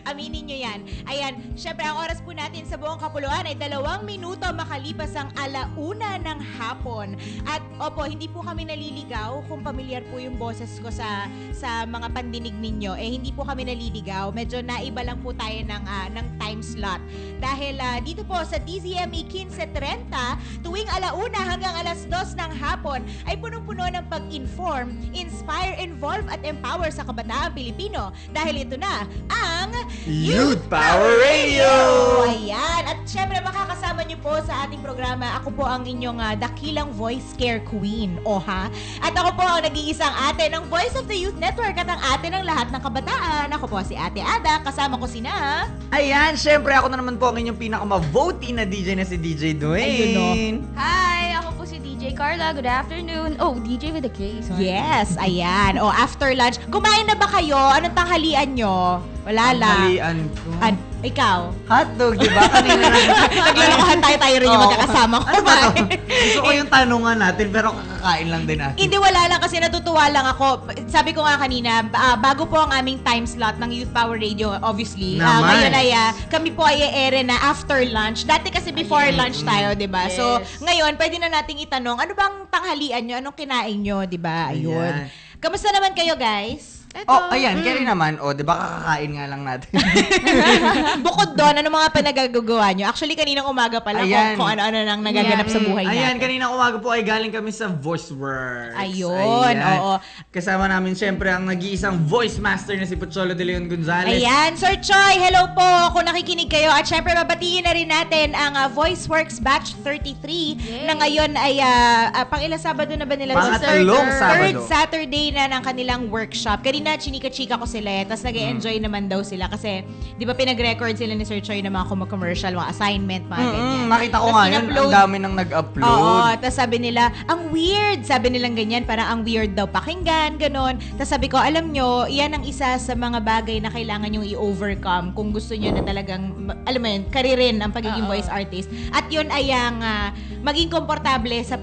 Aminin nyo yan. Ayan, syempre ang oras po natin sa buong kapuluan ay 2 minuto makalipas ang 1:00 ng hapon. At opo, hindi po kami naliligaw kung pamilyar po yung boses ko sa mga pandinig ninyo. Hindi po kami naliligaw. Medyo naiba lang po tayo ng time slot. Dahil dito po sa DZME 15:30 tuwing 1:00 hanggang 2:00 ng hapon ay punong-puno ng pag-inform, inspire, involve at empower sa kabataang Pilipino. Dahil ito na ang Youth Power Radio! Ayan. At syempre makakasama niyo po sa ating programa. Ako po ang inyong dakilang voice care queen. Oha. At ako po ang nag-iisang ate ng Voice of the Youth Network at ang ate ng lahat ng kabataan. Ako po si Ate Ada. Kasama ko sina... Ayan, syempre ako na naman po ang inyong pinaka-voting na DJ na si DJ Dwayne. Ayun, no? Hi! Ako po si DJ Carla. Good afternoon. Oh, DJ with a K. Sorry. Yes, ayan. O, after lunch. Kumain na ba kayo? Anong tanghalian nyo? Wala lang. Tanghalian ko. Ikaw? Hotdog, di ba? Kanina lang. Naglalakohan tayo rin yung Oo. magkakasama ko. Ano ba to? Gusto ko yung tanungan natin, pero kakakain lang din natin. Hindi, wala lang kasi natutuwa lang ako. Sabi ko nga kanina, bago po ang aming time slot ng Youth Power Radio, obviously. Naman. Ngayon ay kami po ay ere na after lunch. Dati kasi before lunch tayo, di ba? Yes. So, ngayon, pwede na nating itanong, ano bang tanghalian nyo? Anong kinain nyo, di ba? Ayun. Ayan. Kamusta naman kayo, guys? Oh, ayan, kaya rin naman. Oh, di ba kakakain nga lang natin? Bukod doon, ano mga pinagagagawa nyo? Actually, kaninang umaga pa lang Ayan. kung ano-ano nang nagaganap sa buhay natin. Ayan, kanina umaga po ay galing kami sa VoiceWorks. Ayun, oo. Kasama namin syempre ang nag-iisang voice master na si Pocholo de Leon Gonzalez. Ayan, Sir Choi, hello po kung nakikinig kayo. At syempre, babatiin na rin natin ang VoiceWorks Batch 33 Yay. na ngayon ay pang ilang Sabado na ba nila? Pangatlong Sabado. Third Saturday na ng kanilang workshop. Kanina, chinika-chika ko sila tapos nag-enjoy naman daw sila kasi di ba pinag-record sila ni Sir Choi ng mga commercial, mga assignment, mga ganyan. Nakita ko Tas nga yun, in-upload. ang dami nang nag-upload. Oo, tapos sabi nila, ang weird. Sabi nilang ganyan, parang ang weird daw pakinggan, ganon. Tapos sabi ko, alam nyo, yan ang isa sa mga bagay na kailangan yung i-overcome kung gusto nyo na talagang, alam mo yun, karirin ang pagiging voice artist. At yun ay ang maging komportable sa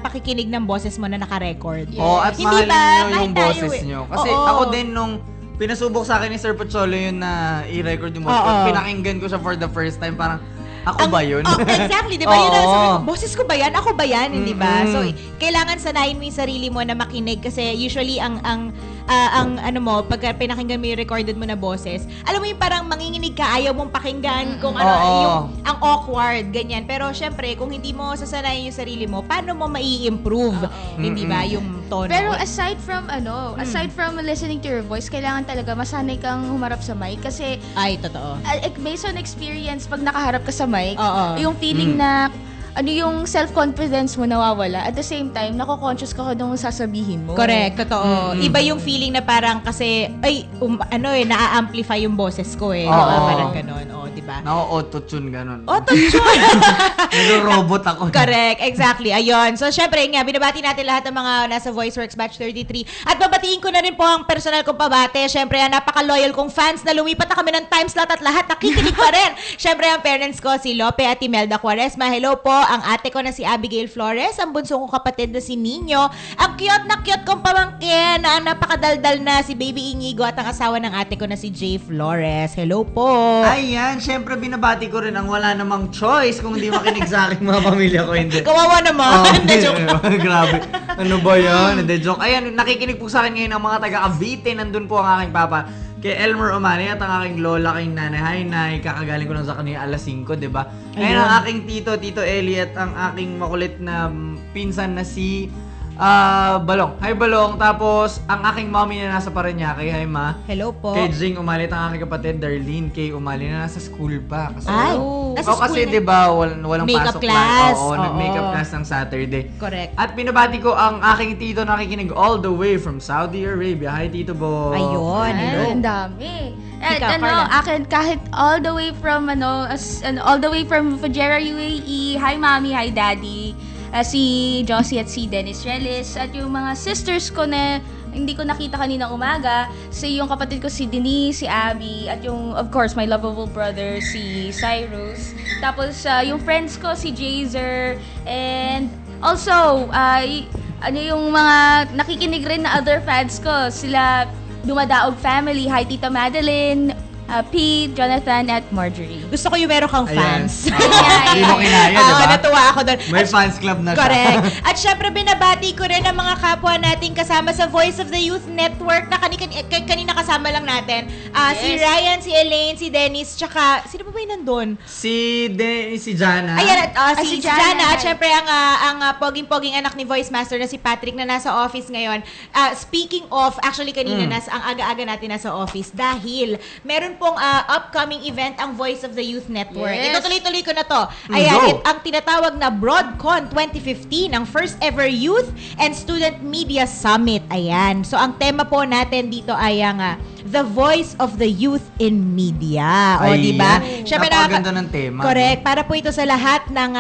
pakikinig ng boses mo na naka-record. Oh, at Hindi mahalin ba? nyo yung Kahit tayo boses eh. nyo. Kasi Oo. ako din nung pinasubok sa akin ni Sir Pocholo yun na i-record yung boses ko, Oo. pinakinggan ko siya for the first time, parang, ako ba yun? Oh, exactly, di ba? Yun ang Oo. sabi ko, boses ko ba yan? Ako ba yan? Hindi ba? Mm-mm. So, kailangan sanayin mo yung sarili mo na makinig kasi usually ang ano mo, pag pinakinggan mo yung recorded mo na boses, alam mo yung parang manginginig ka, ayaw mong pakinggan kung ano, Oo. yung ang awkward, ganyan. Pero syempre, kung hindi mo sasanayin yung sarili mo, paano mo mai-improve? Hindi ba? Yung tono. Pero aside from listening to your voice, kailangan talaga masanay kang humarap sa mic kasi Ay, totoo. based on experience, pag nakaharap ka sa mic, Oo. yung feeling na yung self-confidence mo nawawala. At the same time, nako-conscious ka nung sasabihin mo. Correct, totoo. Iba yung feeling na parang kasi, na-amplify yung boses ko eh. Oo. Diba? Parang ganon. Di ba? Nako-auto-tune ganun. Auto-tune! Nag-robot ako. Correct, exactly. Ayun. So, syempre nga, binabati natin lahat ng mga nasa VoiceWorks Batch 33. At babatiin ko na rin po ang personal kong pabate. Syempre, ang napaka-loyal kong fans na lumipat na kami ng time slot at lahat nakikinig pa rin. Syempre, ang parents ko, si Lope at Imelda Quaresma. Hello po. Ang ate ko na si Abigail Flores. Ang bunso kong kapatid na si Nino. Ang cute na cute kong pamangkin na ang napakadaldal na si Baby Inigo at ang asawa ng ate ko na si Jay Flores. Hello po. Ayan, syempre binabati ko rin ang wala namang choice kung hindi makinig sa aking mga pamilya ko, hindi. Kawawa naman. Hindi, joke. Grabe. Ano ba yan? Hindi, joke. Ayan, nakikinig po sa akin ngayon ang mga taga Cavite. Nandun po ang aking papa. Kay Elmer Omani at ang aking lola, kay nanay. Hi, nay. Kakagaling ko lang sa kanina alas 5, di ba? Ngayon ang aking Tito Elliot, ang aking makulit na pinsan na si Balong. Hi, Balong. Tapos, ang aking mommy na nasa Parañaque. Hi, ma. Hello po. Kay Jing Umalit, ang aking kapatid, Darlene. Kay Umali na nasa school pa. Kasi, Ay, nasa kasi school na- 'di ba walang Makeup pasok class. Oo, Oo. nag-makeup class ng Saturday. Correct. At pinabati ko ang aking tito na nakikinig all the way from Saudi Arabia. Hi, Tito Bo. Ayun, hello. Ang dami. At Ikaw, Carla. akin kahit all the way from all the way from Fujairah, UAE. Hi mommy, hi daddy. Si Josie at si Dennis Relis at yung mga sisters ko na hindi ko nakita kaninang umaga, yung kapatid ko si Denise, si Abby, at yung of course my lovable brother si Cyrus. Tapos yung friends ko si Jazer, and also yung mga nakikinig rin na other fans ko, sila Dumadaog family. Hi, Tita Madeline, Pete, Jonathan, at Marjorie. Gusto ko yung meron kang Ayan. fans. Hindi mo kinaya, di ba? Natuwa ako doon. May fans club na siya. Correct. At syempre, binabati ko rin ang mga kapwa nating kasama sa Voice of the Youth Network na kanina kasama lang natin. Si Ryan, si Elaine, si Dennis, tsaka, sino pa ba yung nandun? Si Jana. Ayan, si si Jana. Jana. At syempre, ang poging-poging anak ni Voice Master na si Patrick na nasa office ngayon. Speaking of, actually kanina, ang aga-aga natin nasa office dahil meron pong upcoming event ang Voice of the Youth Network. Yes. Ito tuloy-tuloy ko na to. Ayan, Go. ang tinatawag na BroadCon 2015, ang first ever Youth and Student Media Summit. Ayan. So, ang tema po natin dito ay ang The Voice of the Youth in Media. O, di ba? Syempre, napakaganda ng tema. Correct. Para po ito sa lahat ng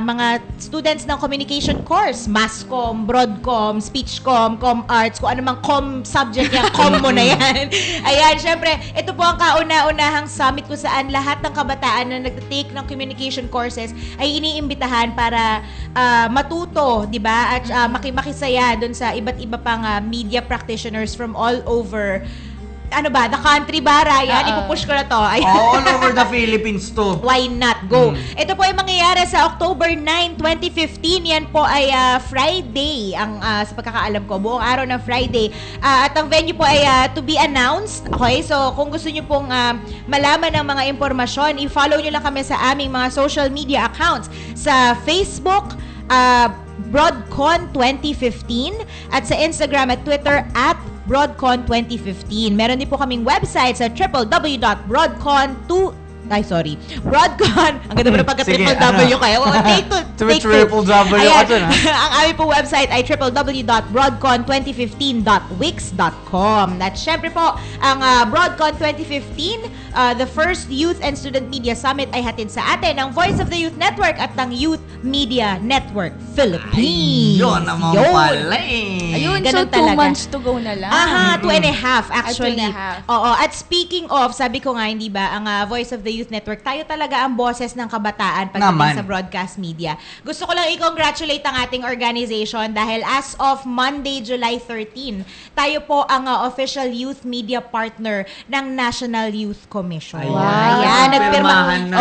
mga students ng communication course. Masscom, Broadcom, Speechcom, Com Arts, kung ano mang com subject yan, com mo na yan. Ayan, syempre, ito po ang kauna-unahang summit kung saan lahat ng kabataan na nag-take ng communication courses ay iniimbitahan para matuto, di ba? At makisaya doon sa iba't iba pang media practitioners from all over the country ba, Ryan? Ipupush ko na to. All over the Philippines to. Why not? Go. Ito po ay mangyayari sa October 9, 2015. Yan po ay Friday. Sa pagkakaalam ko, buong araw ng Friday. At ang venue po ay to be announced. Okay? So, kung gusto nyo pong malaman ng mga impormasyon, i-follow nyo lang kami sa aming mga social media accounts. Sa Facebook, Broadcon 2015, at sa Instagram at Twitter at Broadcon 2015. Meron din po kaming website sa Broadcon. Ang ganda mo na pagka-triple W kayo. Take Triple W. Ayan. Ang aming po website ay www.broadcon2015.wix.com. At syempre po, ang Broadcon 2015, the first Youth and Student Media Summit ay hatid sa atin ng Voice of the Youth Network at ng Youth Media Network Philippines. Yun naman pala eh. Ayun, Ganun so 2 talaga. months to go na lang. 2 and a half actually. 2.5. Oo, at speaking of, sabi ko nga, hindi ba, ang Voice of the Youth Network, tayo talaga ang boses ng kabataan pagdating sa broadcast media. Gusto ko lang i-congratulate ang ating organization dahil as of Monday, July 13, tayo po ang official youth media partner ng National Youth Commission. Ayan. Ayan, Nagpirmahan na.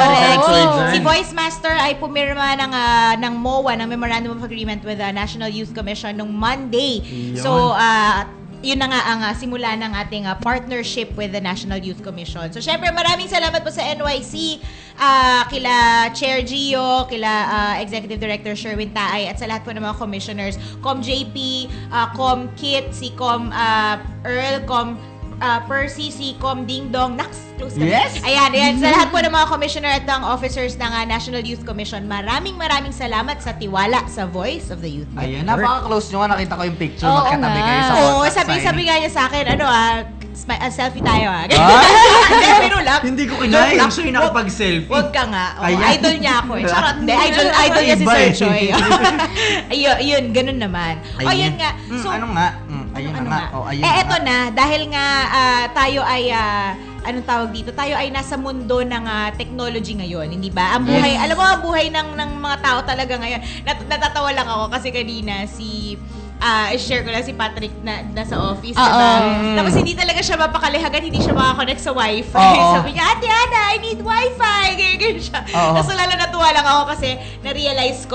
Si Voice Master ay pumirma ng MOA, ng Memorandum of Agreement with the National Youth Commission nung Monday. Yun. So, yun na nga ang simula ng ating partnership with the National Youth Commission. So, syempre, maraming salamat po sa NYC, kila Chair Gio, kila Executive Director Sherwin Taay, at sa lahat po ng mga commissioners, Com JP, Com Kit, si Com Earl, Com Percy, si Com Ding Dong, close kami. Yes! Ayan. Sa lahat po ng mga commissioner at ng officers ng National Youth Commission, maraming salamat sa tiwala sa Voice of the Youth Network. Ayan, napaka-close nyo nga. Nakita ko yung picture. Oo Magkatabi nga. kayo sa Oo, contact sabi sign. nga niya sa akin, selfie tayo Hindi, pero lang. Hindi ko kinaya. Yung siya yung nakapag-selfie. Huwag ka nga. Ayan. Idol niya ako eh. Charot. Hindi, idol niya si Iba Sir eh. Choi. Ayun, ganun naman. O, yun nga. So, ano nga? Ayun na nga. Oh, ayun eto na. Dahil nga tayo ay anong tawag dito? Tayo ay nasa mundo ng technology ngayon, hindi ba? Ang buhay, alam mo, ang buhay ng mga tao talaga ngayon. Natatawa lang ako kasi kanina share ko lang si Patrick na nasa office, diba? Tapos hindi talaga siya mapakalihagan, hindi siya makakonect sa wifi. Sabi niya, Ate Ana, I need wifi. Ganyan siya. Tapos lalo natuwa lang ako kasi na-realize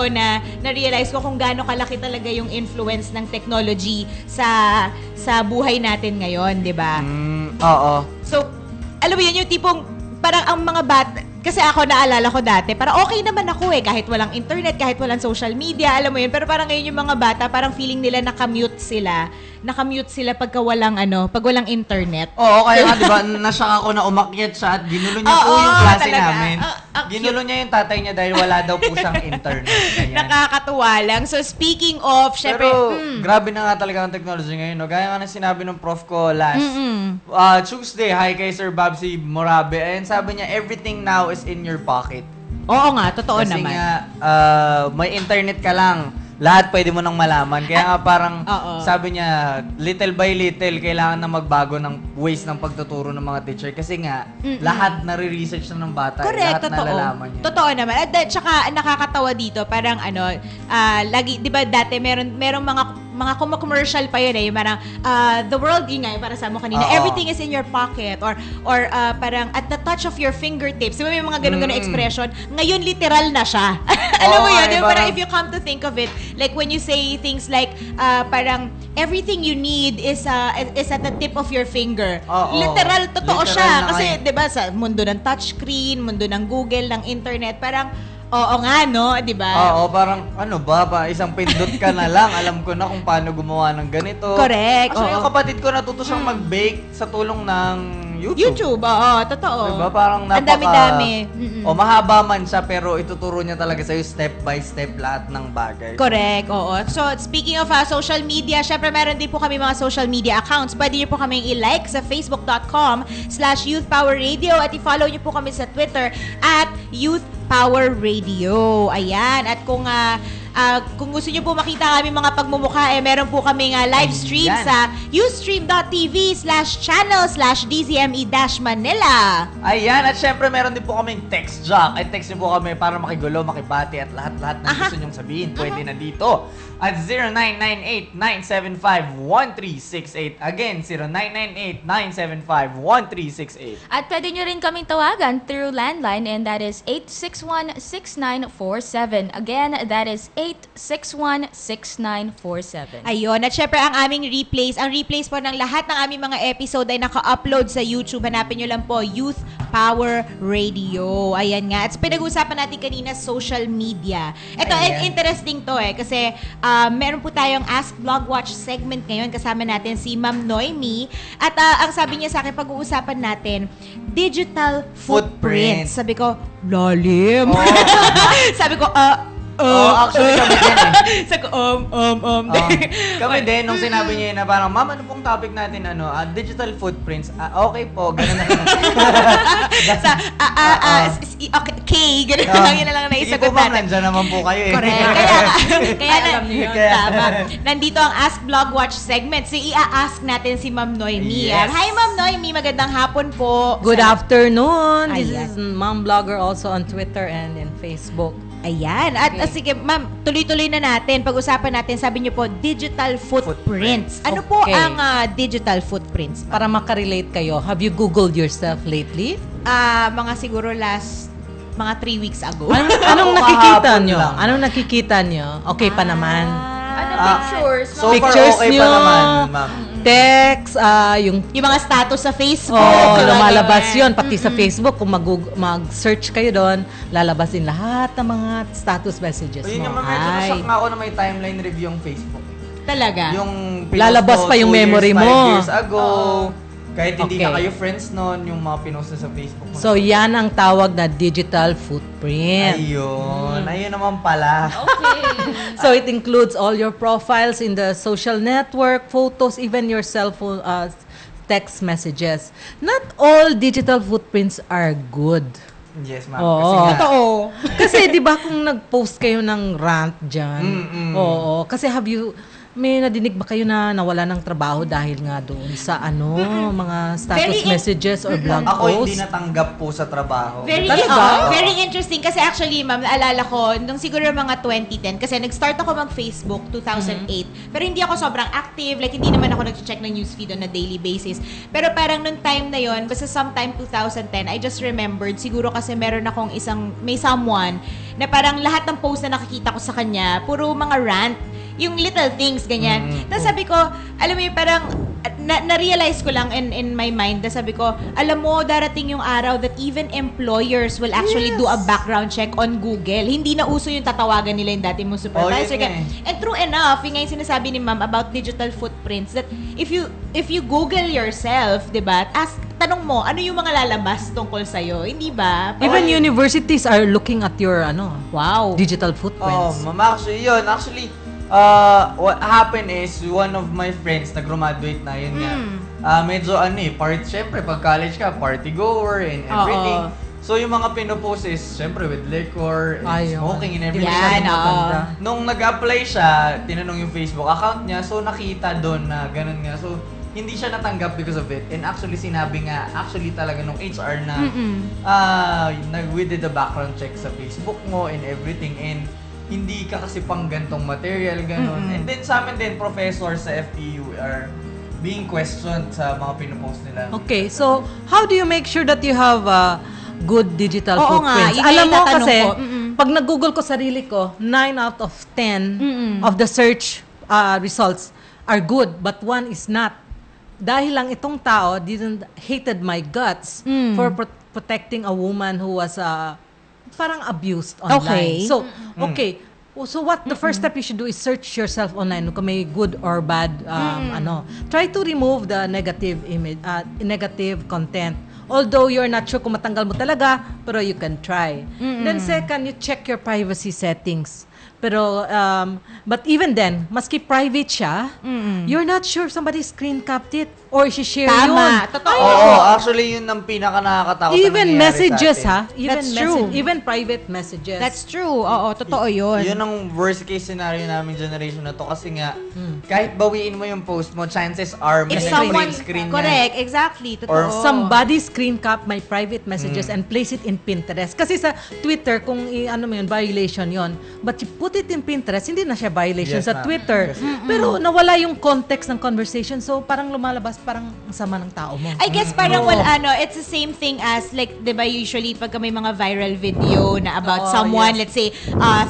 ko kung gaano kalaki talaga yung influence ng technology sa buhay natin ngayon, di ba? Oo. So, alam mo yun, yung tipong parang ang mga bata, kasi ako naalala ko dati, parang okay naman ako kahit walang internet, kahit walang social media, alam mo yun, pero parang ngayon yung mga bata, parang feeling nila nakamute sila pag walang internet. Oo, kaya nga, di ba, nasyak ako na umakyat siya at ginulo niya po yung klase talaga. namin. Ginulo niya yung tatay niya dahil wala daw po siyang internet. Ganyan. Nakakatuwa lang. So, speaking of, syempre, Pero, grabe na nga talaga ang technology ngayon. No? Gaya nga na sinabi ng prof ko last Tuesday, hi kay Sir Babsi Morabe. And sabi niya, everything now is in your pocket. oo nga, totoo Kasi naman. nga, may internet ka lang. Lahat pwede mo nang malaman. Kaya nga parang, sabi niya, little by little, kailangan na magbago ng ways ng pagtuturo ng mga teacher. Kasi nga, lahat nare-research na ng bata. Correct, lahat totoo. nalalaman niya. Totoo naman. At saka nakakatawa dito, parang lagi, 'di ba dati merong mga mga commercial pa yun yung parang, the world, yun nga, yung para sa mo kanina, everything is in your pocket, or parang at the touch of your fingertips. Diba may mga ganun-ganun expression? Ngayon, literal na siya. Alam mo yun? Diba parang if you come to think of it, like when you say things like, parang, everything you need is at the tip of your finger. Literal, totoo Literal siya. na Kasi, diba, sa mundo ng touchscreen, mundo ng Google, ng internet, parang, oo nga, no? Diba? Oo, parang ano ba, isang pindot ka na lang, alam ko na kung paano gumawa ng ganito. Correct. Actually, yung kapatid ko natuto siyang mag-bake sa tulong ng YouTube. Oo, totoo. Diba? Parang ang dami-dami. O mahaba man siya, pero ituturo niya talaga sa'yo step by step lahat ng bagay. Correct, oo. So, speaking of social media, syempre meron din po kami mga social media accounts. Pwede niyo po kaming i-like sa facebook.com/youthpowerradio at i-follow niyo po kami sa Twitter at youthpowerradio. Ayan. At kung gusto niyo po makita kami mga pagmumukha, meron po kaming live stream sa ustream.tv/channel/DZME-Manila. Ayan, at syempre meron din po kaming text jock. Ay text niyo po kami para makigulo, makibati at lahat-lahat ng gusto niyong sabihin. Pwede na dito. At 0998-975-1368. Again, 0998-975-1368. At pwede nyo rin kaming tawagan through landline, and that is 861-6947. Again, that is 861-6947. Ayun. At syempre, ang replays po ng lahat ng aming mga episode ay naka-upload sa YouTube. Hanapin nyo lang po, Youth Power Radio. Ayan nga. At pinag-usapan natin kanina, social media. Ito, interesting to kasi meron po tayong Ask Blog Watch segment ngayon. Kasama natin si Ma'am Noemi. At ang sabi niya sa akin, pag-uusapan natin, digital footprints. Sabi ko, lalim. Sabi ko, actually kami din Sabi ko, kami din, nung sinabi niya na parang, ma'am, ano pong topic natin, digital footprints. Okay po, ganun na lang. okay, ganun lang yun na lang Sige naisagot po, ma'am, natin. nandyan naman po kayo Correct. Kaya Alam niyo yun. tama. Nandito ang Ask Blog Watch segment. So, i-ask natin si Ma'am Noemi. Yes. Hi, Ma'am Noemi. Magandang hapon po. Good afternoon. This Ayan. is Mom Blogger also on Twitter and in Facebook. Ayan. At sige, Ma'am, tuloy-tuloy na natin. Pag-usapan natin, sabi niyo po, digital footprints. Ano po Okay. ang digital footprints? Para makarelate kayo, have you Googled yourself lately? Mga siguro mga 3 weeks ago. Anong Ako nakikita kahapon nyo? lang. Anong nakikita nyo? Okay pa naman. Ano pictures? So far, Pictures okay pa nyo. naman, ma'am. Text, yung Yung mga status sa Facebook. lumalabas yun. Pati sa Facebook, kung mag-search kayo doon, lalabas din lahat ng mga status messages O yun mo. yung medyo na-shock nga ako na may timeline review yung Facebook. Talaga. Yung Lalabas pa yung memory mo. 5 years ago. Kahit hindi na Okay. kayo friends noon, yung mga pinost na sa Facebook mo. So, yan ang tawag na digital footprint. Ayun naman pala. Okay. So it includes all your profiles in the social network, photos, even your cell phone text messages. Not all digital footprints are good. Yes, ma'am. Oo. Kasi nga, Totoo. Kasi 'di ba kung nag-post kayo ng rant diyan? Oo, kasi may nadinig ba kayo na nawala ng trabaho dahil nga doon sa mga status messages or blog ako hindi posts? natanggap po sa trabaho. Talaga? Very interesting kasi actually, ma'am, naalala ko, nung siguro mga 2010, kasi nag-start ako mag-Facebook 2008, pero hindi ako sobrang active, like hindi naman ako nag-check ng newsfeed on a daily basis. Pero parang nung time na yon, basta sometime 2010, I just remembered, siguro kasi meron akong may someone na parang lahat ng post na nakikita ko sa kanya, puro mga rant, yung little things, ganyan. Tapos sabi ko, alam mo yung parang, na-realize ko lang in my mind, na sabi ko, alam mo, darating yung araw that even employers will actually do a background check on Google. Hindi na uso yung tatawagan nila yung dati mong supervisor. yun nga And true enough, yung nga yung sinasabi ni ma'am about digital footprints, that if you Google yourself, diba, tanong mo, ano yung mga lalabas tungkol sa'yo? Hindi ba? Even universities are looking at your Wow. digital Oh, footprints. ma'am, actually, what happened is, one of my friends, nag-graduate na, yun nga. Medyo syempre, pag college ka, party goer and everything. So, yung mga pinopost is, syempre, with liquor, and Ayun. smoking and everything. Yan, maganda. Nung nag-apply siya, tinanong yung Facebook account niya, so nakita doon na ganun nga. So, hindi siya natanggap because of it. And actually, sinabi nga, talaga nung HR na, we did a background check sa Facebook mo and everything. And hindi ka kasi pang gantong material, ganun. And then sa amin din, professors sa FEU are being questioned sa mga pinupost nila. Okay, so how do you make sure that you have good digital Oo nga, footprints? yun Alam yung mo tatanong kasi, ko. pag nag-google ko sarili ko, 9 out of 10 of the search results are good, but one is not. Dahil lang itong tao hated my guts for protecting a woman who was parang abused online. Okay. So, okay. So what the first step you should do is search yourself online kung may good or bad try to remove the negative image negative content. Although you're not sure kung matanggal mo talaga, pero you can try. Then second, you check your privacy settings. Pero, but even then, maski private siya, you're not sure somebody screen capped it or share yun. Tama, totoo. Oo, actually yun ang pinaka nakakatakot na Even nangyayari messages, sa atin. ha? Even That's true. Even private messages. That's true. Oo, totoo yun. Yun ang worst case scenario namin generation na to kasi nga kahit bawiin mo yung post mo, chances are may If someone, screen correct, exactly, Or totoo. Somebody screen cap my private messages and place it in Pinterest. Kasi sa Twitter, kung ano mo yun, violation yon. But you put it in Pinterest, hindi na siya violation Yes, sa ma'am. Twitter. Pero nawala yung context ng conversation. So parang lumalabas, parang ang sama ng tao mo. I guess parang it's the same thing as like, 'di ba, usually pagka may mga viral video na about Oo, someone, yes. let's say,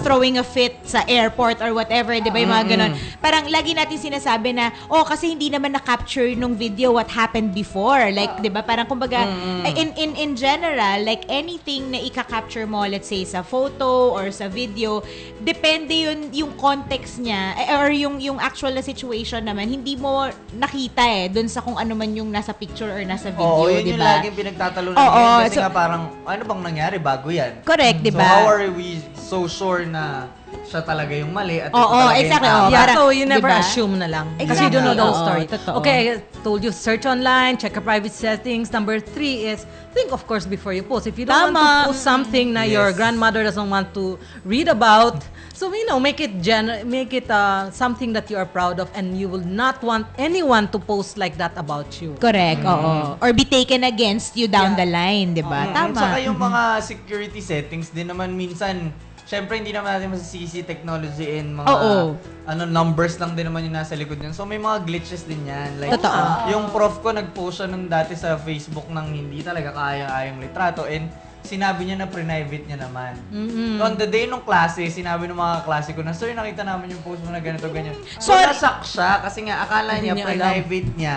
throwing a fit sa airport or whatever, 'di ba, yung mga ganun. Parang lagi natin sinasabi na, kasi hindi naman na-capture nung video what happened before. Like, 'di ba, parang kumbaga in general, like anything na ika-capture mo, let's say sa photo or sa video, depende yun yung context niya or yung actual na situation naman, hindi mo nakita dun sa kung ano man yung nasa picture or nasa video, Oo, yun di yung ba? laging pinagtatalunan Oo, ngayon kasi so- nga parang ano bang nangyari bago yan? Correct, di So ba? how are we so sure na siya talaga yung mali at ito Oo, talaga exactly. yung tama? Yeah, Parang, so you never diba? assume na lang. Kasi Exactly. you don't know the whole Oo, story. totoo. Okay, I told you, search online, check your private settings. Number 3 is, think of course before you post. If you don't want Tama. to post something na your Yes. grandmother doesn't want to read about, so make it something that you are proud of and you will not want anyone to post like that about you. Correct, oo. Or be taken against you down the line, di ba? Tama. Saka yung mga security settings din naman minsan, syempre hindi naman natin masisisi technology in mga Oo. numbers lang din naman yung nasa likod niyan. So may mga glitches din yan. Like, Totoo. yung prof ko nag-post siya nung dati sa Facebook ng hindi talaga kaya-ayang litrato and sinabi niya na private niya naman. On the day nung klase, sinabi ng mga klase ko na, sir, nakita namin yung post mo na ganito, ganyan. So, Sorry. nasak siya kasi nga akala Hindi niya niya alam. private niya.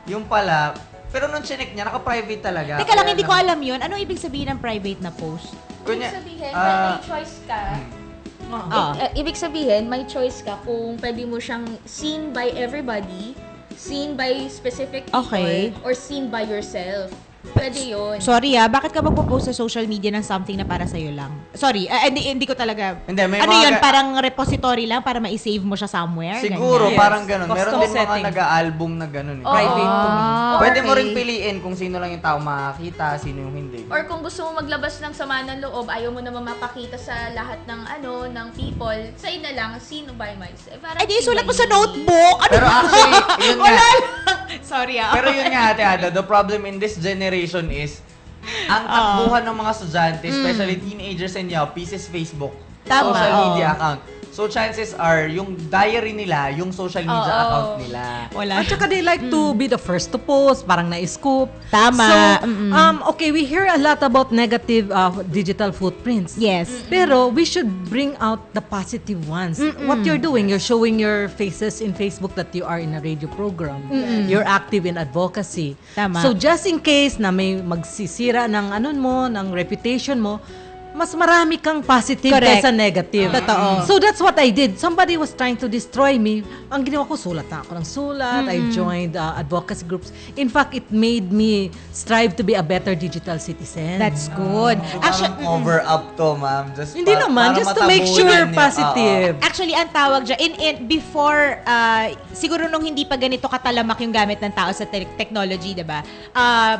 Yung pala, pero nung chinek niya, naka-private talaga. Teka lang, Kaya hindi ko alam yun. Anong ibig sabihin ng private na post? Kunya, Ibig sabihin, ah, may choice ka. Ah. Ibig sabihin, may choice ka kung pwede mo siyang seen by everybody, seen by specific people, Okay. or seen by yourself. Pwede yun. Sorry bakit ka magpo-post sa social media ng something na para sa'yo lang? Sorry, hindi ko talaga... Hindi, may ano mga yun, ga- parang repository lang para ma-save mo siya somewhere? siguro, Ganyan. parang ganun. Custom Meron din mga setting. nag-a-album na ganun. Eh. Oo. Private to me. Pwede mo Okay. rin piliin kung sino lang yung tao makakita, sino yung hindi. Or kung gusto mo maglabas ng sama ng loob, ayaw mo naman mapakita sa lahat ng ng people, sa'yo na lang, sino by myself. Parang Ay, di, sino sulat mo by sa me. notebook! Ano Pero ba? actually, yun nga. Wala lang. Sorry Pero yun nga, Ate Ada, the problem in this generation is, ang takbuhan ng mga estudyante, especially teenagers and yuppies, is Facebook. Tama, Social media oo. account. So chances are, yung diary nila, yung social media Oo. account nila. Wala. At saka they like to be the first to post, parang na-scoop. Tama. So, okay, we hear a lot about negative digital footprints. Yes. Pero we should bring out the positive ones. What you're doing, you're showing your faces in Facebook that you are in a radio program. You're active in advocacy. Tama. So just in case na may magsisira ng ng reputation mo, mas marami kang positive Correct. kaysa negative. Totoo. So that's what I did. Somebody was trying to destroy me. Ang ginawa ko, sulat na ako ng sulat. I joined advocacy groups. In fact, it made me strive to be a better digital citizen. That's good. So, Actually, parang cover up to, ma'am. Just Hindi naman, para just to make matabunan sure niya. positive. Actually, ang tawag dyan, before, siguro nung hindi pa ganito katalamak yung gamit ng tao sa technology, diba?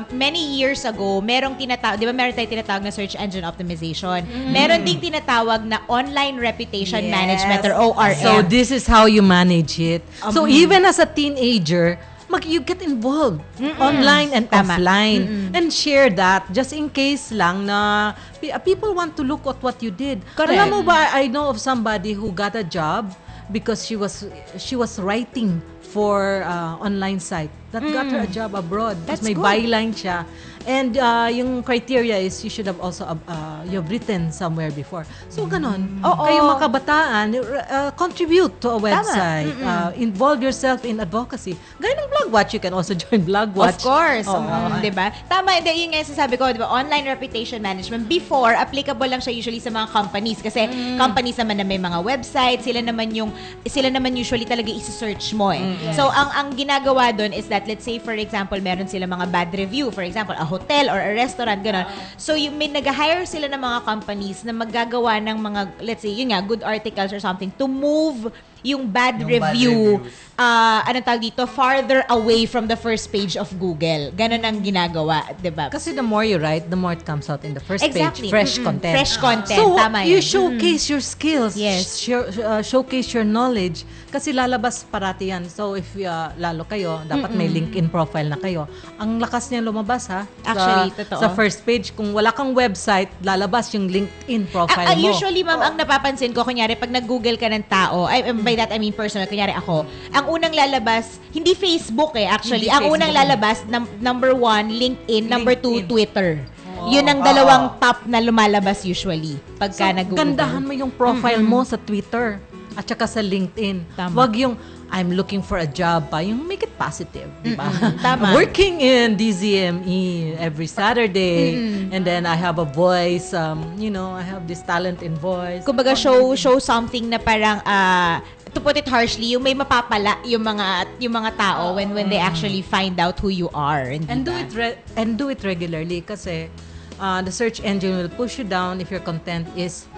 Many years ago, meron tayong tinatawag na search engine optimization. Meron ding tinatawag na online reputation management or ORM. So this is how you manage it. So even as a teenager, you get involved online and Tama. offline and share that just in case lang na people want to look at what you did. Correct. Alam mo ba, I know of somebody who got a job because she was writing for online site that got her a job abroad. That's May good. byline siya. And yung criteria is you should have also you've written somewhere before. So ganon. Oo. Kayo mga kabataan, contribute to a website. Involve yourself in advocacy. Gaya ng Blogwatch, you can also join Blogwatch. Of course. Oo. 'Di ba? Tama, hindi yun nga yung sasabi ko, 'di ba? Online reputation management. Before, applicable lang siya usually sa mga companies kasi companies naman na may mga website, sila naman usually talaga i-search mo eh. So ang ginagawa doon is that let's say for example, meron sila mga bad review, for example, a hotel or a restaurant ganon. So may nag-hire sila ng mga companies na maggagawa ng mga let's say yun nga good articles or something to move yung bad Yung bad review reviews. anong tawag dito, farther away from the first page of Google. Ganon ang ginagawa, di ba? Kasi the more you write, the more it comes out in the first Exactly. page. Fresh content. Fresh content. So, Tama you yun. showcase your skills. Yes. Showcase your knowledge. Kasi lalabas parati yan. So, if lalo kayo, dapat may LinkedIn profile na kayo. Ang lakas niya lumabas, ha? Actually, totoo. Sa first page, kung wala kang website, lalabas yung LinkedIn profile mo. Usually, ma'am, ang napapansin ko, kunyari, pag nag-google ka ng tao, by that I mean personal, kunyari ako, ang unang lalabas, hindi Facebook actually. Hindi Ang Facebook. unang lalabas, number 1, LinkedIn, number 2, LinkedIn. Twitter. Yun ang dalawang top na lumalabas usually pagka nag-google. Gandahan mo yung profile mo sa Twitter at saka sa LinkedIn. Tama. Wag yung I'm looking for a job pa. Yung make it positive, di ba? Tama. Working in DZME every Saturday and then I have a voice, I have this talent in voice. Kumbaga show something na parang to put it harshly, yung may mapapala yung mga tao when they actually find out who you are. And do it regularly kasi the search engine will push you down if your content is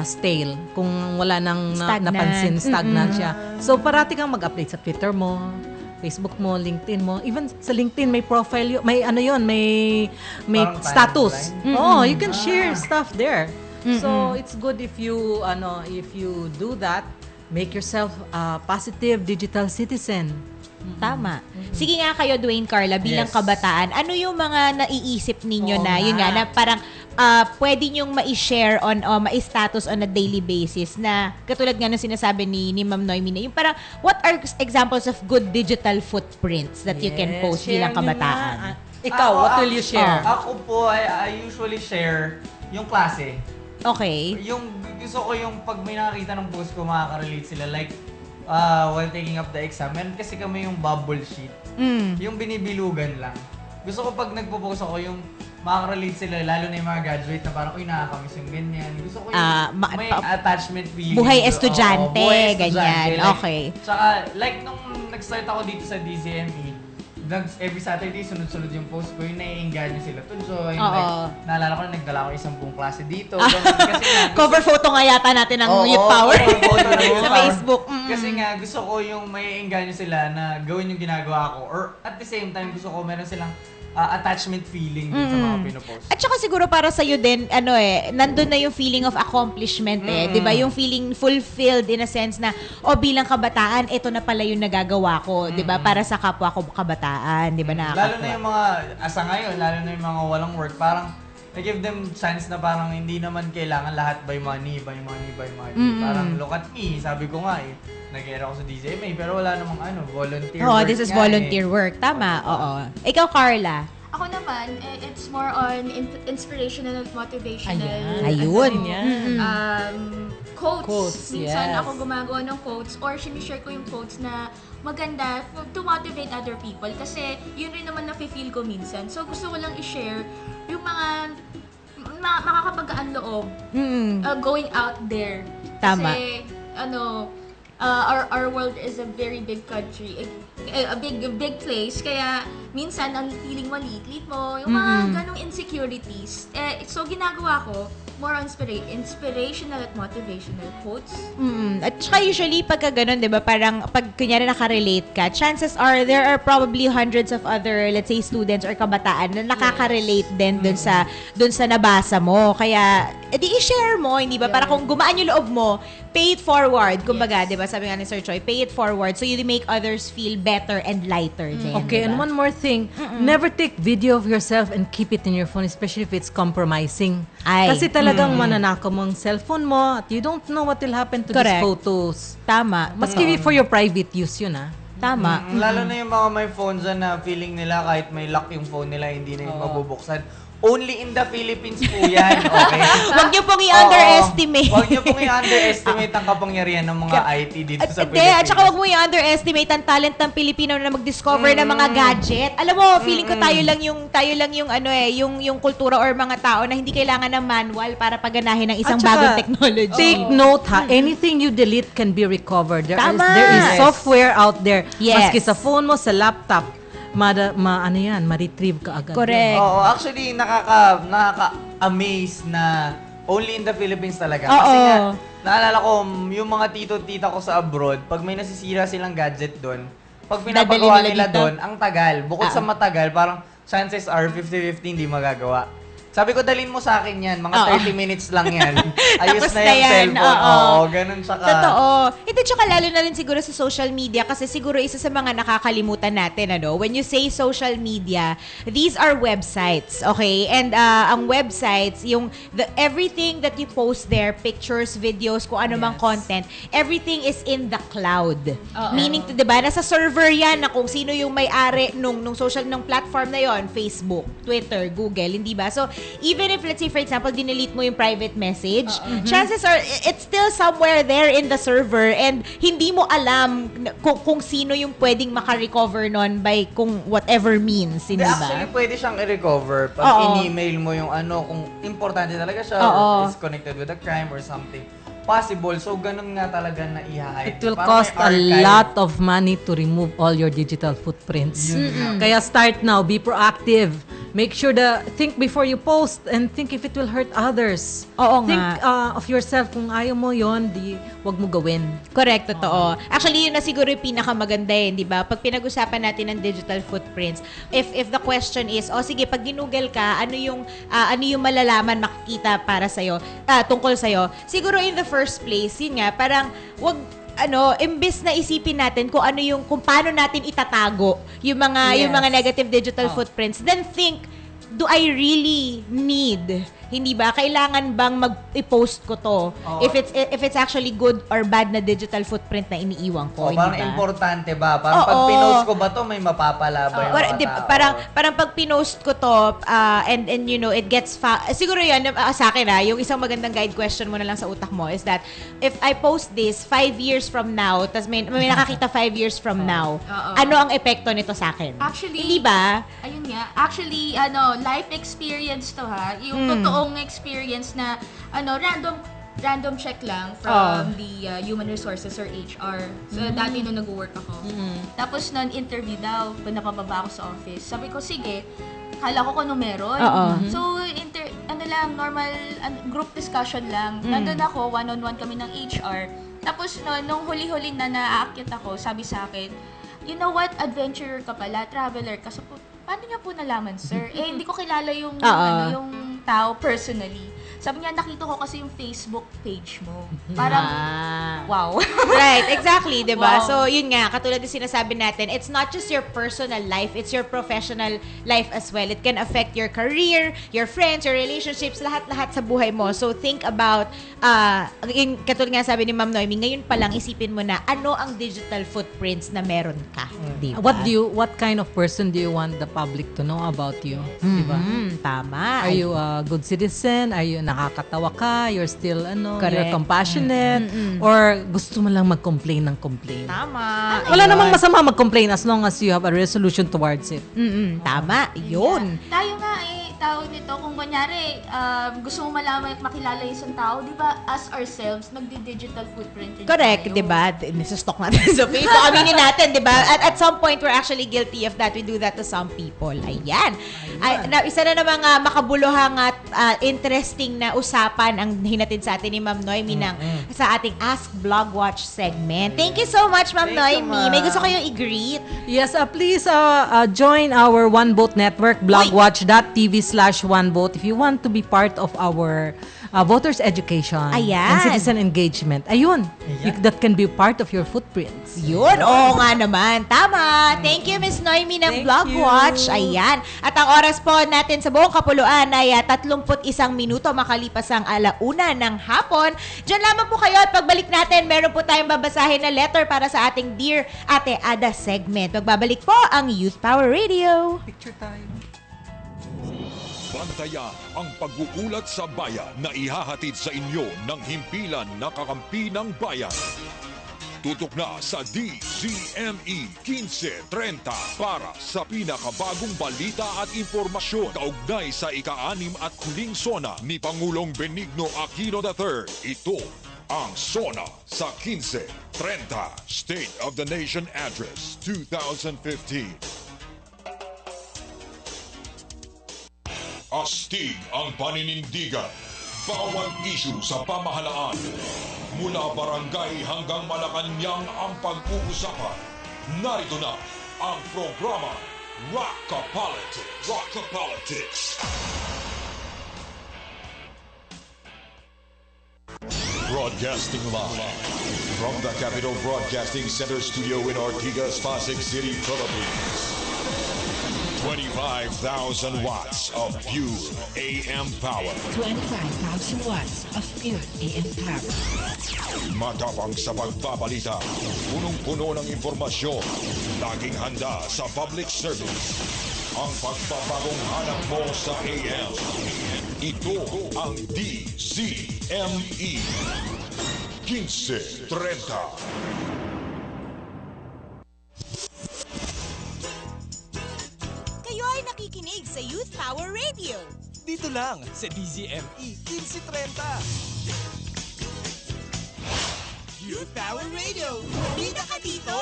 stale. Kung wala nang Stagnant. napansin, stagnant siya. So, parati kang mag-update sa Twitter mo, Facebook mo, LinkedIn mo. Even sa LinkedIn, may profile, may Parang status. timeline. Oh, you can share stuff there. So, it's good if you do that, make yourself a positive digital citizen. Tama. Sige nga kayo, Dwayne, Carla, bilang Yes. kabataan, ano yung mga naiisip ninyo Oo na, yun nga, nga. na parang pwede nyong ma-share ma-status on a daily basis na katulad nga ng sinasabi ni Ma'am Noemi na yung parang what are examples of good digital footprints that you can Yes, post share bilang nyo kabataan? na. Ikaw, what will you share? Ako po, I usually share yung klase. Okay. Yung gusto ko yung pag may nakakita ng post ko, makaka-relate sila. Like, while taking up the exam, meron kasi kami yung bubble sheet. Yung binibilugan lang. Gusto ko pag nagpo-post ako, yung makaka-relate sila, lalo na yung mga graduate na parang, uy, nakakamiss yung ganyan. Gusto ko yung may attachment feeling. Buhay Oo, estudyante, buhay estudyante. ganyan. Like, Okay. Tsaka, like, nung nag-start ako dito sa DZME, every Saturday, sunod-sunod yung post ko, yung nai-engage sila to join. Oo. Like, naalala ko na nagdala ko isang buong klase dito. Ganun. Kasi nga, Cover photo nga yata natin ng Oo, Youth Power cover photo ng Youth sa Power. Facebook. Kasi nga, gusto ko yung may engganyo sila na gawin yung ginagawa ko. Or at the same time, gusto ko meron silang attachment feeling din sa mga pinopost. At saka siguro para sa iyo din, nandun na yung feeling of accomplishment eh. 'Di ba? Yung feeling fulfilled in a sense na bilang kabataan, ito na pala yung nagagawa ko, 'di ba? Para sa kapwa ko kabataan, 'di ba? Lalo na yung mga, asa ngayon, lalo na yung mga walang work, parang I-give them chance na parang hindi naman kailangan lahat by money. Parang look at me, sabi ko nga nag-era ako sa DZMA, pero wala namang volunteer work. This is nga volunteer work. Tama, oo. Ikaw, Carla. Ako naman, it's more on inspirational and motivational. Ayun. Quotes. Minsan yes. ako gumagawa ng quotes or sinishare ko yung quotes na maganda to motivate other people kasi yun rin naman nafe-feel ko minsan. So gusto ko lang i-share yung mga makakapagkaan loob going out there. Tama. Kasi our world is a very big country, a big place, kaya minsan ang feeling mo liit mo, yung mga ganong insecurities. So ginagawa ko more on inspirational at motivational quotes. At saka usually pagka ganun, 'di ba, parang pag kunyari nakarelate ka, chances are there are probably hundreds of other, let's say, students or kabataan na nakaka-relate din dun sa nabasa mo. Kaya edi i-share mo, hindi ba? Para kung gumaan yung loob mo, pay it forward. Kumbaga, di ba? Sabi nga ni Sir Choi, pay it forward so you make others feel better and lighter din. Okay, diba? and one more thing. Never take video of yourself and keep it in your phone, especially if it's compromising. Ay. Kasi talagang mananakaw mo ang cellphone mo at you don't know what will happen to Correct. these photos. Tama. Maski for your private use yun, Tama. Lalo na yung mga may phone dyan na feeling nila kahit may lock yung phone nila, hindi na yung mabubuksan. Only in the Philippines po yan, okay? Huwag niyo pong i-underestimate. Huwag niyo pong i-underestimate ang kapangyarihan ng mga IT dito sa Hindi, Pilipinas. at saka huwag mo i-underestimate ang talent ng Pilipino na mag-discover ng mga gadget. Alam mo, feeling ko tayo lang yung yung kultura or mga tao na hindi kailangan ng manual para paganahin ng isang At saka, bagong technology. Take note anything you delete can be recovered. There Tama. is Yes. software out there. Yes. Maski sa phone mo, sa laptop, ma-retrieve ka agad. Correct. Oo, actually, nakaka-amaze na only in the Philippines talaga. Oo. Kasi nga, naalala ko, yung mga tito-tita ko sa abroad, pag may nasisira silang gadget doon, pag pinapagawa Dadali nila nila dito? doon, ang tagal. Bukod sa matagal, parang chances are 50-50 hindi magagawa. Sabi ko, dalhin mo sa akin yan. Mga 30 minutes lang yan. Ayos Tapos na na yung yan, cellphone. oo. Oo, ganun siya ka. Totoo. Hindi, tsaka lalo na rin siguro sa social media kasi siguro isa sa mga nakakalimutan natin, when you say social media, these are websites, okay? And ang websites, everything that you post there, pictures, videos, kung ano mang content, everything is in the cloud. Meaning, di ba, nasa server yan na kung sino yung may-ari nung platform na yon, Facebook, Twitter, Google, hindi ba? So, even if, let's say, for example, dinelete mo yung private message, chances are, it's still somewhere there in the server and hindi mo alam kung sino yung pwedeng makarecover nun by kung whatever means, hindi ba? Actually, pwede siyang i-recover pag Oo. in-email mo yung kung importante talaga siya Oo. or is connected with a crime or something. Possible. So, ganun nga talaga na i-hide. It will Parang cost may a archive. lot of money to remove all your digital footprints. Kaya start now, be proactive. Make sure think before you post and think if it will hurt others. Oo Think nga. of yourself. Kung ayaw mo yon, wag mo gawin. Correct, totoo. Actually, yun na siguro yung pinakamaganda di ba? Pag pinag-usapan natin ng digital footprints, if the question is, sige, pag ginugel ka, ano yung malalaman makikita para sa'yo, tungkol sa'yo, siguro in the first place, yun nga, parang, wag, imbes na isipin natin kung paano natin itatago yung mga negative digital footprints, then think, do I really need? Hindi ba? Kailangan bang i-post ko to? If it's actually good or bad na digital footprint na iniiwan ko, hindi Parang ba? importante ba? Parang pag pinost ko ba to, may mapapala ba yung mga tao? Parang pag pinost ko to, and it gets siguro yan, sa akin yung isang magandang guide question mo na lang sa utak mo is that, if I post this 5 years from now, tas may nakakita 5 years from now, ano ang epekto nito sa akin? Actually, hindi ba? Ayun nga. Actually, life experience to yung totoong experience na random check lang from the human resources or HR. So, dati nung nag-work ako. Tapos nun, interview daw, napababa ako sa office. Sabi ko, sige, kala ko kung ano meron. So, normal group discussion lang. Nandun ako, one-on-one kami ng HR. Tapos nung huli-huli na naaakyat ako, sabi sa akin, you know what, adventurer ka pala, traveler ka. So, paano niya po nalaman, sir? Hindi ko kilala yung tao personally. Sabi niya, nakita ko kasi yung Facebook page mo. Parang, wow. Right, exactly, 'di ba? Wow. So, yun nga, katulad ng sinasabi natin, it's not just your personal life, it's your professional life as well. It can affect your career, your friends, your relationships, lahat-lahat sa buhay mo. So, think about katulad nga sabi ni Ma'am Noemi, ngayon pa lang isipin mo na ano ang digital footprints na meron ka, 'di ba? What kind of person do you want the public to know about you? Diba? Tama. Are you a good citizen? Are you nakakatawa ka? You're still you're Correct. compassionate? Or gusto mo lang mag-complain ng complain? Tama. Wala Ayun. namang masama mag-complain as long as you have a resolution towards it. Tama. Yun. Tayo nga tawag nito, kung kunyari, gusto mo malaman at makilala yung isang tao, di ba, as ourselves, magdi-digital footprint rin Correct, tayo. 'di ba? Nasa-stock natin sa Facebook. Aminin natin, 'di ba? At some point we're actually guilty of that. We do that to some people. Ayan. Now, isa na namang makabuluhang at interesting na usapan ang hinatid sa atin ni Ma'am Noemi sa ating Ask Blog Watch segment. Thank you so much, Ma'am Thank you, Noemi. ma'am. May gusto kayong i-greet? Yes, please join our One Boat Network, blogwatch.tv /1 vote if you want to be part of our voters education Ayan. and citizen engagement. Ayun, that can be part of your footprints. Yun, oo nga naman. Tama. Thank you, Miss Noemi ng Thank Vlog you. Watch. Ayan. At ang oras po natin sa buong kapuluan ay 31 minuto makalipas ang 1:00 ng hapon. Diyan lamang po kayo at pagbalik natin, meron po tayong babasahin na letter para sa ating Dear Ate Ada segment. Magbabalik po ang Youth Power Radio. Picture time. Bantayan ang pag-uulat sa bayan na ihahatid sa inyo ng himpilan na kakampi ng bayan. Tutok na sa DZME 1530 para sa pinakabagong balita at impormasyon kaugnay sa ika-6 at huling SONA ni Pangulong Benigno Aquino III. Ito ang SONA sa 1530 State of the Nation Address 2015. Astig ang paninindigan. Bawat isyu sa pamahalaan. Mula barangay hanggang Malacanang ang pag-uusapan. Narito na ang programa Rock-a-Politics. Rock-a-Politics. Broadcasting live from the Capital Broadcasting Center studio in Ortigas, Pasig City, Philippines. 25,000 watts of pure AM power. 25,000 watts of pure AM power. Matapang sa pagbabalita, punong-puno ng impormasyon, laging handa sa public service. Ang pagbabagong hanap mo sa AM. Ito ang DZME 1530. Kayo ay nakikinig sa Youth Power Radio. Dito lang sa DZME 1530. Youth Power Radio. Bida ka dito.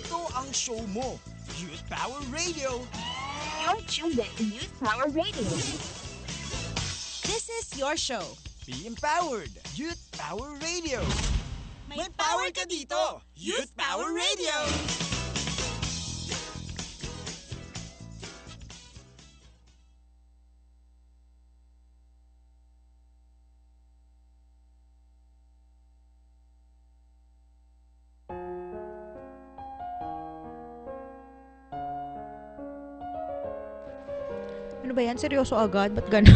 Ito ang show mo. Youth Power Radio. You're tuned in Youth Power Radio. This is your show. Be empowered. Youth Power Radio. May power ka dito. Youth Power Radio. Ano ba yan? Seryoso agad? Ba't ganun?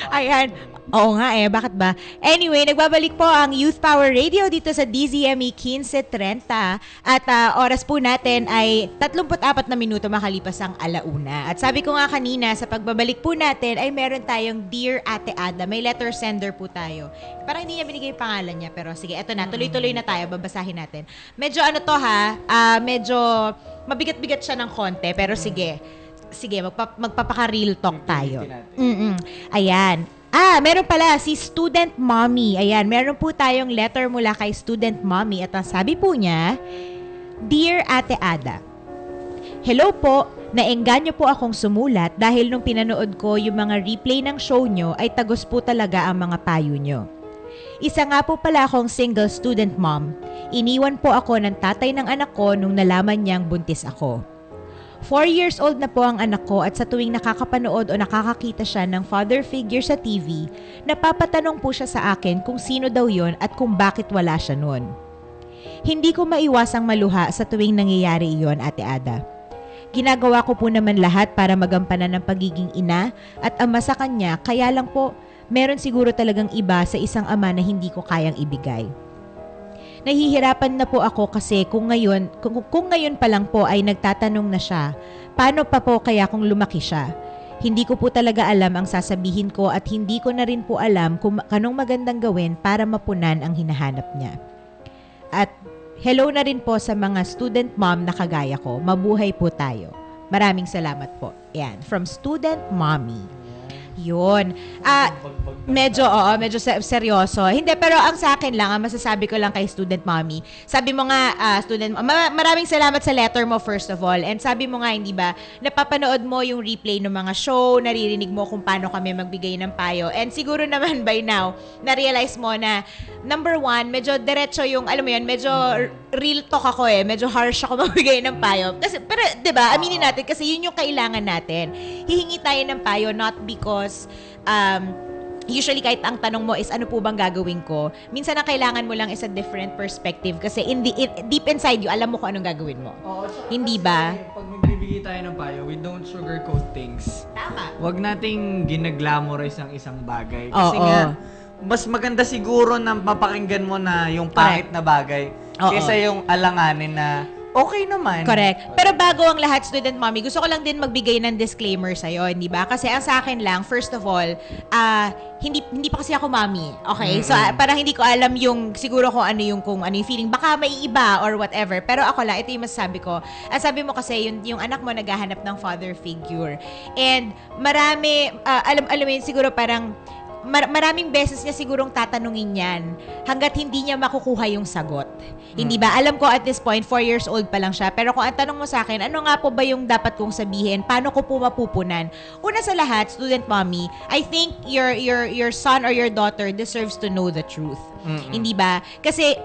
Ayan. Oo nga bakit ba? Anyway, nagbabalik po ang Youth Power Radio dito sa DZME 1530. At oras po natin ay 34 na minuto makalipas ang 1:00. At sabi ko nga kanina, sa pagbabalik po natin ay meron tayong Dear Ate Ada. May letter sender po tayo. Parang hindi niya binigay yung pangalan niya. Pero sige, eto na. Tuloy-tuloy na tayo. Babasahin natin. Medyo ano to medyo mabigat-bigat siya ng konti. Pero sige, magpapaka-real talk tayo. Ayan. Meron pala si Student Mommy. Ayan, meron po tayong letter mula kay Student Mommy at ang sabi po niya, Dear Ate Ada, hello po, naengganyo po akong sumulat dahil nung pinanood ko yung mga replay ng show nyo ay tagos po talaga ang mga payo nyo. Isa nga po pala akong single student mom. Iniwan po ako ng tatay ng anak ko nung nalaman niyang buntis ako. 4 years old na po ang anak ko at sa tuwing nakakapanood o nakakakita siya ng father figure sa TV, napapatanong po siya sa akin kung sino daw yon at kung bakit wala siya nun. Hindi ko maiwasang maluha sa tuwing nangyayari iyon, Ate Ada. Ginagawa ko po naman lahat para magampanan ng pagiging ina at ama sa kanya, kaya lang po, meron siguro talagang iba sa isang ama na hindi ko kayang ibigay. Nahihirapan na po ako kasi kung ngayon pa lang po ay nagtatanong na siya, paano pa po kaya kung lumaki siya? Hindi ko po talaga alam ang sasabihin ko at hindi ko na rin po alam kung anong magandang gawin para mapunan ang hinahanap niya. At hello na rin po sa mga student mom na kagaya ko. Mabuhay po tayo. Maraming salamat po. Yan, from Student Mommy. Yun. Medyo seryoso. Hindi, pero ang sa akin lang, ang masasabi ko lang kay Student Mommy, sabi mo nga, maraming salamat sa letter mo first of all. And sabi mo nga, hindi ba, napapanood mo yung replay ng mga show, naririnig mo kung paano kami magbigay ng payo. And siguro naman by now, na-realize mo na, number one, medyo diretso yung, alam mo yun, medyo real talk ako medyo harsh ako magbigay ng payo. Kasi, pero, di ba, aminin natin, kasi yun yung kailangan natin. Hihingi tayo ng payo, not because usually kahit ang tanong mo is ano po bang gagawin ko, minsan ang kailangan mo lang is a different perspective kasi deep inside you, alam mo kung anong gagawin mo. Hindi ba? Pag magbibigay tayo ng payo, we don't sugarcoat things. Tama. Huwag nating ginaglamorize ang isang bagay. Kasi nga, mas maganda siguro na mapakinggan mo na yung pangit na bagay kaysa yung alanganin na okay naman. Correct. Pero bago ang lahat, Student Mommy, gusto ko lang din magbigay ng disclaimer sa'yo, hindi ba? Kasi ang sa akin lang, first of all, hindi pa kasi ako mommy. Okay? So, parang hindi ko alam yung, siguro kung ano yung feeling. Baka may iba or whatever. Pero ako lang, ito yung masasabi ko. Ang sabi mo kasi, yung anak mo naghahanap ng father figure. And marami, alam mo yun, siguro parang, maraming beses niya sigurong tatanungin yan hanggat hindi niya makukuha yung sagot. Hindi ba? Alam ko at this point, 4 years old pa lang siya. Pero kung ang tanong mo sa akin, ano nga po ba yung dapat kong sabihin? Paano ko po mapupunan? Una sa lahat, Student Mommy, I think your son or your daughter deserves to know the truth. Hindi ba? Kasi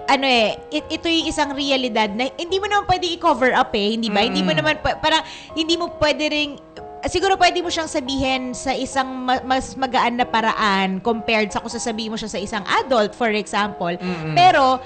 ito yung isang realidad na hindi mo naman pwede i-cover up hindi ba? Hindi mo naman parang hindi mo pwede ring siguro pwede mo siyang sabihin sa isang mas magaan na paraan compared sa kung sasabihin mo siya sa isang adult, for example. Pero,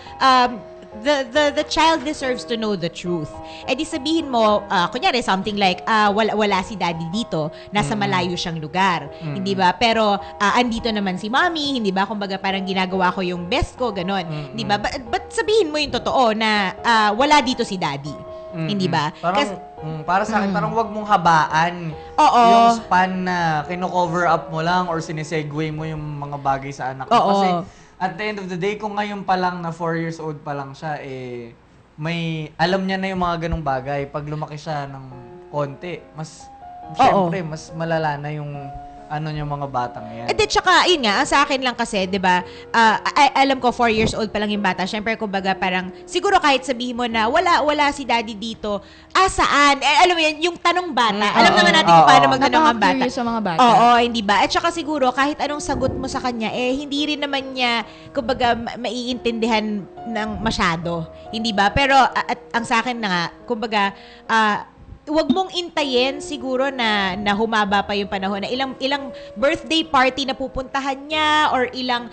the child deserves to know the truth. Eh di sabihin mo, kunyari something like, wala si daddy dito, nasa malayo siyang lugar. Hindi ba? Pero, andito naman si mommy, hindi ba? Kumbaga parang ginagawa ko yung best ko, ganon. Hindi ba? But sabihin mo yung totoo na wala dito si daddy. Hindi ba? Para sa akin, parang wag mong habaan yung span na kino-cover up mo lang or sinisegue mo yung mga bagay sa anak mo. Kasi at the end of the day, kung ngayon pa lang na 4 years old pa lang siya, may alam niya na yung mga ganong bagay. Pag lumaki siya ng konti, syempre, mas malala na yung yung mga batang yan. At tsaka, yun nga, sa akin lang kasi, di ba, alam ko 4 years old pa lang yung bata. Syempre, kumbaga parang, siguro kahit sabihin mo na, wala si daddy dito. Saan? Alam mo yan, yung tanong bata. Alam naman natin kung paano magtanong ang bata. Napaka-curious sa mga bata. Oo, hindi ba? At tsaka siguro, kahit anong sagot mo sa kanya, hindi rin naman niya, kumbaga, maiintindihan ng masyado. Hindi ba? Pero, at ang sa akin na nga, kumbaga, wag mong intayin siguro na humaba pa yung panahon na ilang birthday party na pupuntahan niya or ilang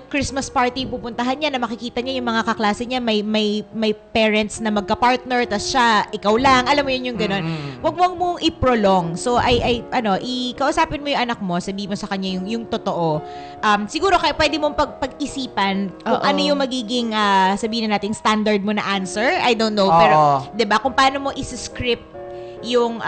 Christmas party pupuntahan niya na makikita niya yung mga kaklase niya may parents na magka-partner tas siya ikaw lang, alam mo yun yung gano'n. Wag mong i-prolong. So kausapin mo yung anak mo, sabihin mo sa kanya yung totoo. Siguro pwede mong pag-isipan kung ano yung magiging sabihin na nating standard mo na answer. I don't know, pero 'di ba kung paano mo i-script yung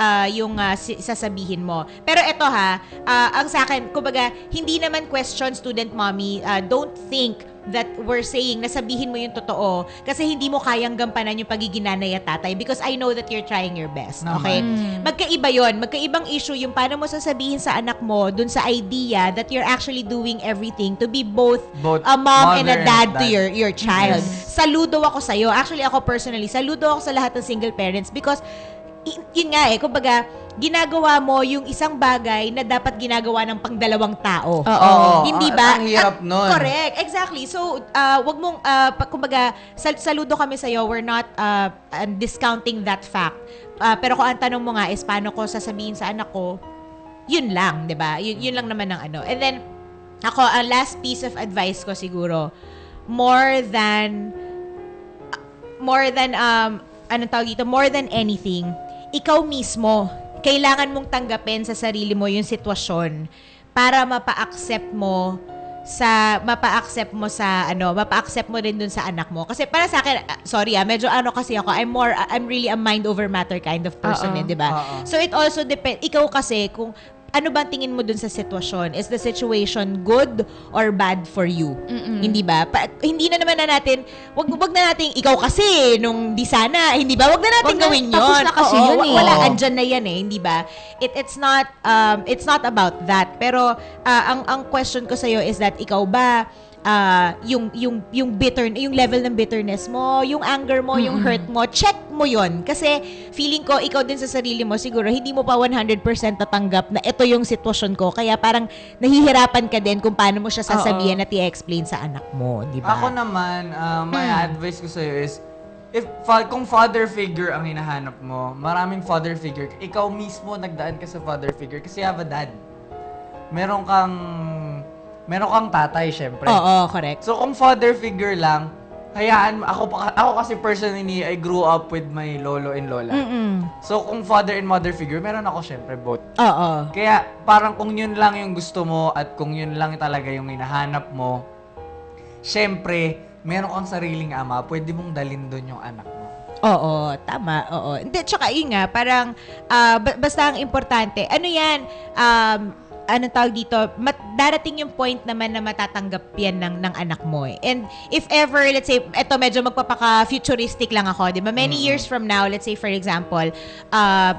sasabihin mo. Pero ito ang sa akin, kumbaga, hindi naman question, Student Mommy, don't think that we're saying na sabihin mo yung totoo kasi hindi mo kayang gampanan yung pagiging nanay at tatay because I know that you're trying your best. Okay? Magkaiba yon, magkaibang issue yung paano mo sasabihin sa anak mo dun sa idea that you're actually doing everything to be both a mom and a dad to your child. Saludo ako sa'yo. Actually, ako personally, saludo ako sa lahat ng single parents because yun nga kumbaga, ginagawa mo yung isang bagay na dapat ginagawa ng pangdalawang tao. Hindi ba? Ang hirap nun. Correct. Exactly. So, wag mong, kumbaga, saludo kami sa'yo. We're not discounting that fact. Pero kung ang tanong mo nga is, paano ko sasabihin sa anak ko, yun lang, di ba? Yun lang naman ang And then, ako, ang last piece of advice ko siguro, more than anything, ikaw mismo, kailangan mong tanggapin sa sarili mo yung sitwasyon para mapa-accept mo rin dun sa anak mo. Kasi para sa akin, sorry medyo kasi ako, I'm really a mind over matter kind of person, di ba? So it also depends, ikaw kasi, kung ano ba tingin mo dun sa sitwasyon? Is the situation good or bad for you? Hindi ba? Hindi na naman na natin, wag na natin, ikaw kasi, nung di sana, hindi ba? Wag na natin gawin yun. Tapos na kasi yun eh. Wala, andyan na yan eh, hindi ba? It's not about that. Pero, ang question ko sa'yo is that, ikaw ba, yung bitter, yung level ng bitterness mo, yung anger mo, yung hurt mo, check mo yon. Kasi feeling ko, ikaw din sa sarili mo, siguro hindi mo pa 100% tatanggap na ito yung sitwasyon ko. Kaya parang nahihirapan ka din kung paano mo siya sasabihin at i-explain sa anak mo, di ba? Ako naman, my advice ko sa'yo is, kung father figure ang hinahanap mo, maraming father figure, ikaw mismo nagdaan ka sa father figure kasi you have a dad. Meron kang tatay, syempre. Oo, correct. So, kung father figure lang, hayaan, ako kasi personally, I grew up with my lolo and lola. So, kung father and mother figure, meron ako syempre both. Oo. Kaya, parang kung yun lang yung gusto mo at kung yun lang talaga yung hinahanap mo, syempre, meron kang sariling ama, pwede mong dalhin doon yung anak mo. Oo, tama. Oo. Hindi, tsaka yun nga, parang, basta ang importante, ano yan, anong tawag dito, darating yung point naman na matatanggap yan ng anak mo eh. And if ever, let's say, eto medyo magpapaka-futuristic lang ako, di ba? Many years from now, let's say for example,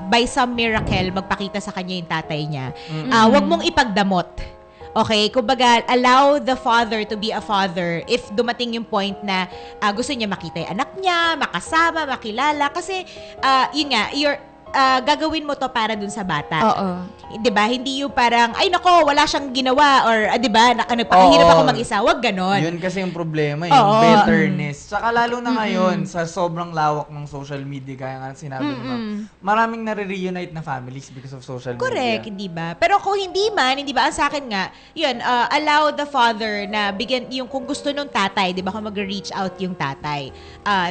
by some miracle, magpakita sa kanya yung tatay niya. Wag mong ipagdamot. Okay? Kumbaga, allow the father to be a father if dumating yung point na gusto niya makita yung anak niya, makasama, makilala. Kasi, yun nga, gagawin mo to para dun sa bata. Oo. 'Di ba? Hindi yung parang ay nako, wala siyang ginawa or 'di ba, nagpakahirap ako mag-isa. Wag ganon. Yun kasi yung problema, yung bitterness. Saka lalo na ngayon sa sobrang lawak ng social media kaya nga sinabi ni Ma'am, maraming nare-reunite na families because of social Correct, media. hindi ba? Pero kung hindi man, hindi ba, ang sa akin nga, yun, allow the father na bigyan, yung kung gusto nung tatay, di ba, kung mag-reach out yung tatay,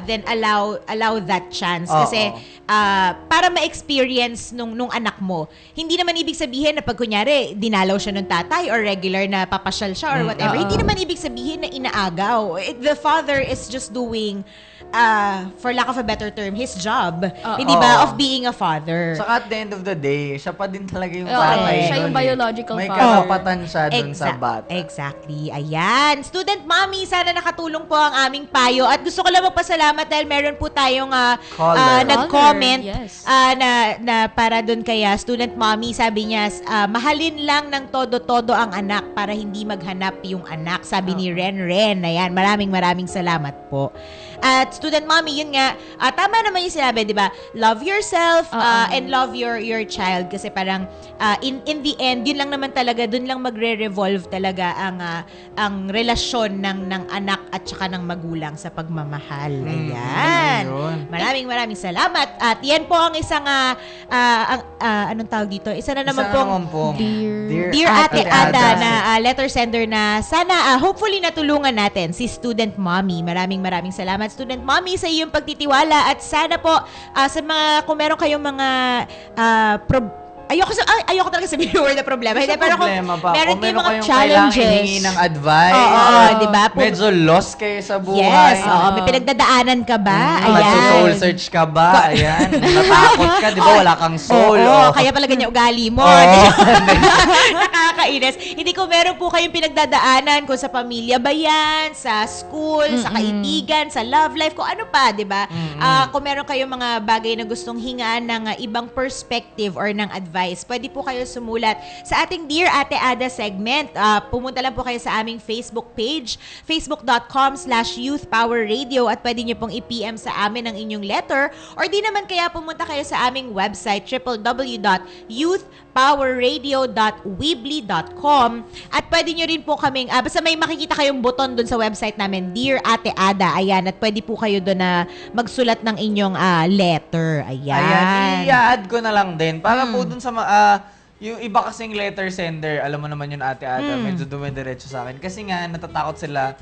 then allow that chance. Kasi, para ma-experience nung anak mo, hindi naman ibig sabihin na pag kunyari, dinalaw siya nung tatay or regular na papasyal siya or whatever, hindi naman ibig sabihin na inaagaw. The father is just doing, for lack of a better term, his job. Hindi ba? Of being a father. Saka at the end of the day, siya pa din talaga yung Oo, tatay. siya yung nun eh. biological May father. karapatan siya dun sa bata. Exactly. Ayan. Student Mommy, sana nakatulong po ang aming payo. At gusto ko lang magpasalamat dahil meron po tayong nag-comment Yes. na para dun kaya Student Mommy, sabi niya, mahalin lang ng todo-todo ang anak para hindi maghanap yung anak. Sabi ni Ren. Ayan. Maraming salamat po. At Student Mommy, yun nga, tama naman yung sinabi, di ba? Love yourself and love your child. Kasi parang, in the end, yun lang naman talaga, dun lang magre-revolve talaga ang relasyon ng anak at saka ng magulang sa pagmamahal. Ayan. Maraming salamat. At yan po ang isang, anong tawag dito? Isa na naman pong Dear Ate Ada na letter sender na sana, hopefully natulungan natin si Student Mommy. Maraming salamat, Student Mommy, sa iyong pagtitiwala at sana po sa mga, kung meron kayong mga ayoko talaga sabihin yung word na problema. Hindi, pero kung meron kayong mga challenges, hihingi ng advice. di ba? Medyo lost kayo sa buhay. Yes, may pinagdadaanan ka ba? Soul search ka ba? Ayan. Natakot ka, di ba? Wala kang soul. Kaya pala ganyan ugali mo. Nakakainis. Hindi, kung meron po kayong pinagdadaanan, kung sa pamilya ba yan, sa school, sa kaibigan, sa love life, kung ano pa, di ba? Kung meron kayong mga bagay na gustong hingaan ng ibang perspective or ng advice, pwede po kayo sumulat sa ating Dear Ate Ada segment. Pumunta lang po kayo sa aming Facebook page, facebook.com/youthpowerradio, at pwede nyo pong i-PM sa amin ang inyong letter, or di naman kaya pumunta kayo sa aming website, www.youthpowerradio.weebly.com, at pwede nyo rin po kaming, basta may makikita kayong button dun sa website namin, Dear Ate Ada, ayan, at pwede po kayo dun na magsulat ng inyong letter. Ayan. I-add ko na lang din. Para po dun sa yung iba kasing letter sender, alam mo naman yun, Ate Ada, medyo dumidiretso sa akin. Kasi nga, natatakot sila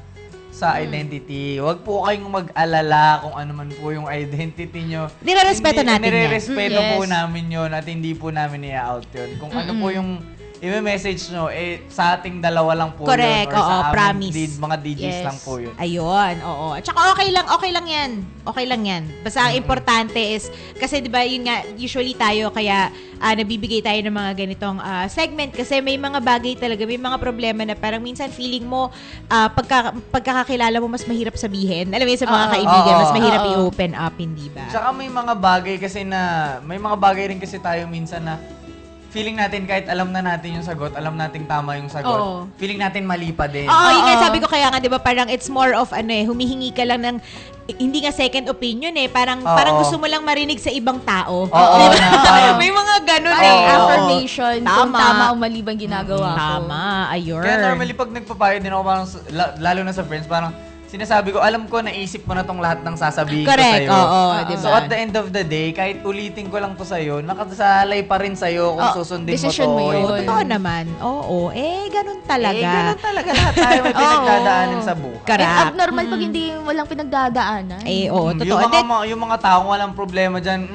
sa identity. Huwag po kayong mag-alala kung ano man po yung identity nyo. Nirerespeto natin yan. Nirerespeto po namin yun at hindi po namin i-out yun. Kung ano po yung i-message nyo, sa ating dalawa lang po Correct, yun. Or sa aming promise. mga DJs Yes. lang po yun. Ayun, oo. At saka okay lang yan. Okay lang yan. Basta ang importante is, kasi di ba yun nga, usually tayo kaya nabibigay tayo ng mga ganitong segment kasi may mga bagay talaga, may mga problema na parang minsan feeling mo, pagkakakilala mo mas mahirap sabihin. Alam mo yun, sa mga kaibigan, mas mahirap i-open up, hindi ba? Tsaka may mga bagay kasi may mga bagay rin kasi tayo minsan na feeling natin kahit alam na natin yung sagot, alam nating tama yung sagot, Oo. feeling natin mali pa din. Oo, yun nga sabi ko kaya nga, di ba, parang it's more of humihingi ka lang ng, hindi nga second opinion parang gusto mo lang marinig sa ibang tao. Oo, Di ba? na parang- May mga ganun Parang Oo. affirmation kung Tama. tama o mali bang ginagawa ko. Tama, ayun. Kaya normally pag nagpapayo din ako parang, lalo na sa friends, parang sinasabi ko, alam ko, naisip mo na tong lahat ng sasabihin Correct, ko sa'yo. oo, diba? So at the end of the day, kahit ulitin ko lang to sa'yo, nakasalay pa rin sa'yo kung susundin mo decision to. mo yun. Totoo naman. Oo. Ganun talaga. Ganun talaga. Lahat tayo may pinagdadaanan sa buhay. And Correct. abnormal pag hindi walang pinagdadaanan. Oo, totoo. Yung mga taong walang problema dyan,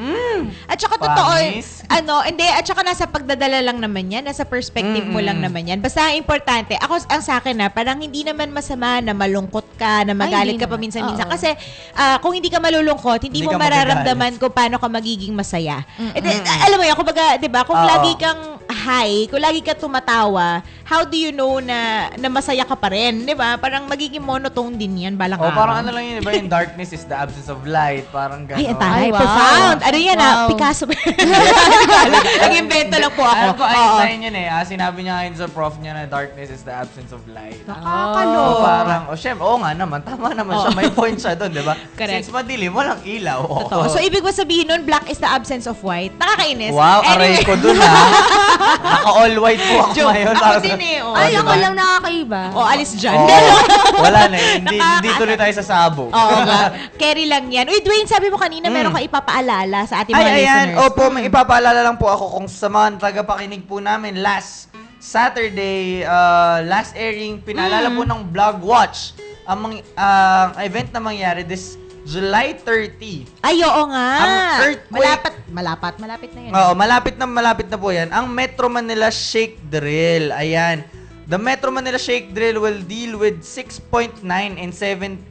At saka totoo, Promise? at saka nasa pagdadala lang naman yan, nasa perspective mo lang naman yan. Basta ang importante, ang sa akin parang hindi naman masama na malungkot ka, na magalit hindi ka pa naman. minsan-minsan. Oo. Kasi kung hindi ka malulungkot, hindi Hindi mo ka mararamdaman kung paano ka magiging masaya. Alam mo yan, kumbaga, di ba, kung Oo. lagi kang high, kung lagi ka tumatawa, how do you know na masaya ka pa rin? Di ba? Parang magiging monotone din yan, balang araw. parang ano lang yun, diba? Yung darkness is the absence of light. Parang gano'n. Ay, ang taray. Ay, wow. Profound. Ano yan Wow. Picasso. Nag-invento lang po ako. Alam ko, Oo. Einstein yun sinabi niya ngayon sa prof niya na darkness is the absence of light. Nakakalo. So parang, syempre, oo nga naman, tama naman siya. May point siya doon, di ba? Correct. Since madilim, walang ilaw. Totoo. So, ibig mo sabihin nun, black is the absence of white. Nakakainis. Wow, aray ko dun Naka-all white po ako Joke. ngayon. Ako din oh. Ay, diba? ako lang nakakaiba. Alis dyan. Wala na Hindi tuloy tayo sa sabog. Oo nga. Carry lang yan. Uy, Dwayne, sabi mo kanina meron ka ipapaalala sa ating mga Ayan. listeners. Opo, may ipapaalala lang po ako kung sa mga tagapakinig po namin last Saturday, last airing, pinaalala po ng Vlog Watch ang event na mangyari this July 30. Ay, oo nga. Ang earthquake- Malapit na yun. Oo, malapit na po yan. Ang Metro Manila Shake Drill. Ayan. The Metro Manila Shake Drill will deal with 6.9 and 7.2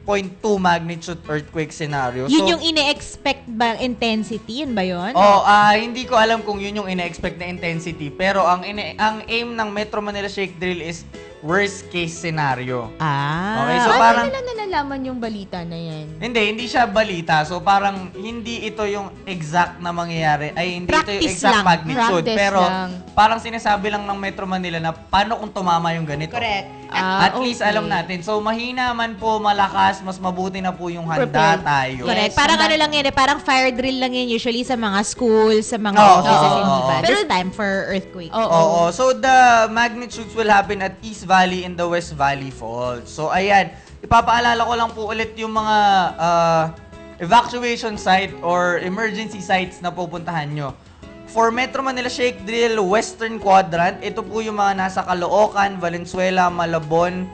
magnitude earthquake scenario. Yun yung ine-expect ba intensity? Yun ba yun? Hindi ko alam kung yun yung ine-expect na intensity. Pero ang aim ng Metro Manila Shake Drill is worst case scenario. Okay, so Paano parang nila nalalaman yung balita na yan? hindi siya balita. So parang hindi ito yung exact na mangyayari. Ay hindi ito yung Practice exact lang. magnitude. Practice Pero lang. parang sinasabi lang ng Metro Manila na paano kung tumama yung ganito. Correct. At least okay. alam natin. So mahina man po, malakas, mas mabuti na po yung handa Prepared. tayo. Correct. Yes, Parang handa. ano lang yan parang fire drill lang yan usually sa mga schools, sa mga Oo, offices, oo, hindi ba? oo. This time for earthquake. Oo. So, the magnitudes will happen at East Valley and the West Valley Fault. So, ayan. Ipapaalala ko lang po ulit yung mga evacuation site or emergency sites na pupuntahan nyo. For Metro Manila Shake Drill Western Quadrant, ito po yung mga nasa Caloocan, Valenzuela, Malabon,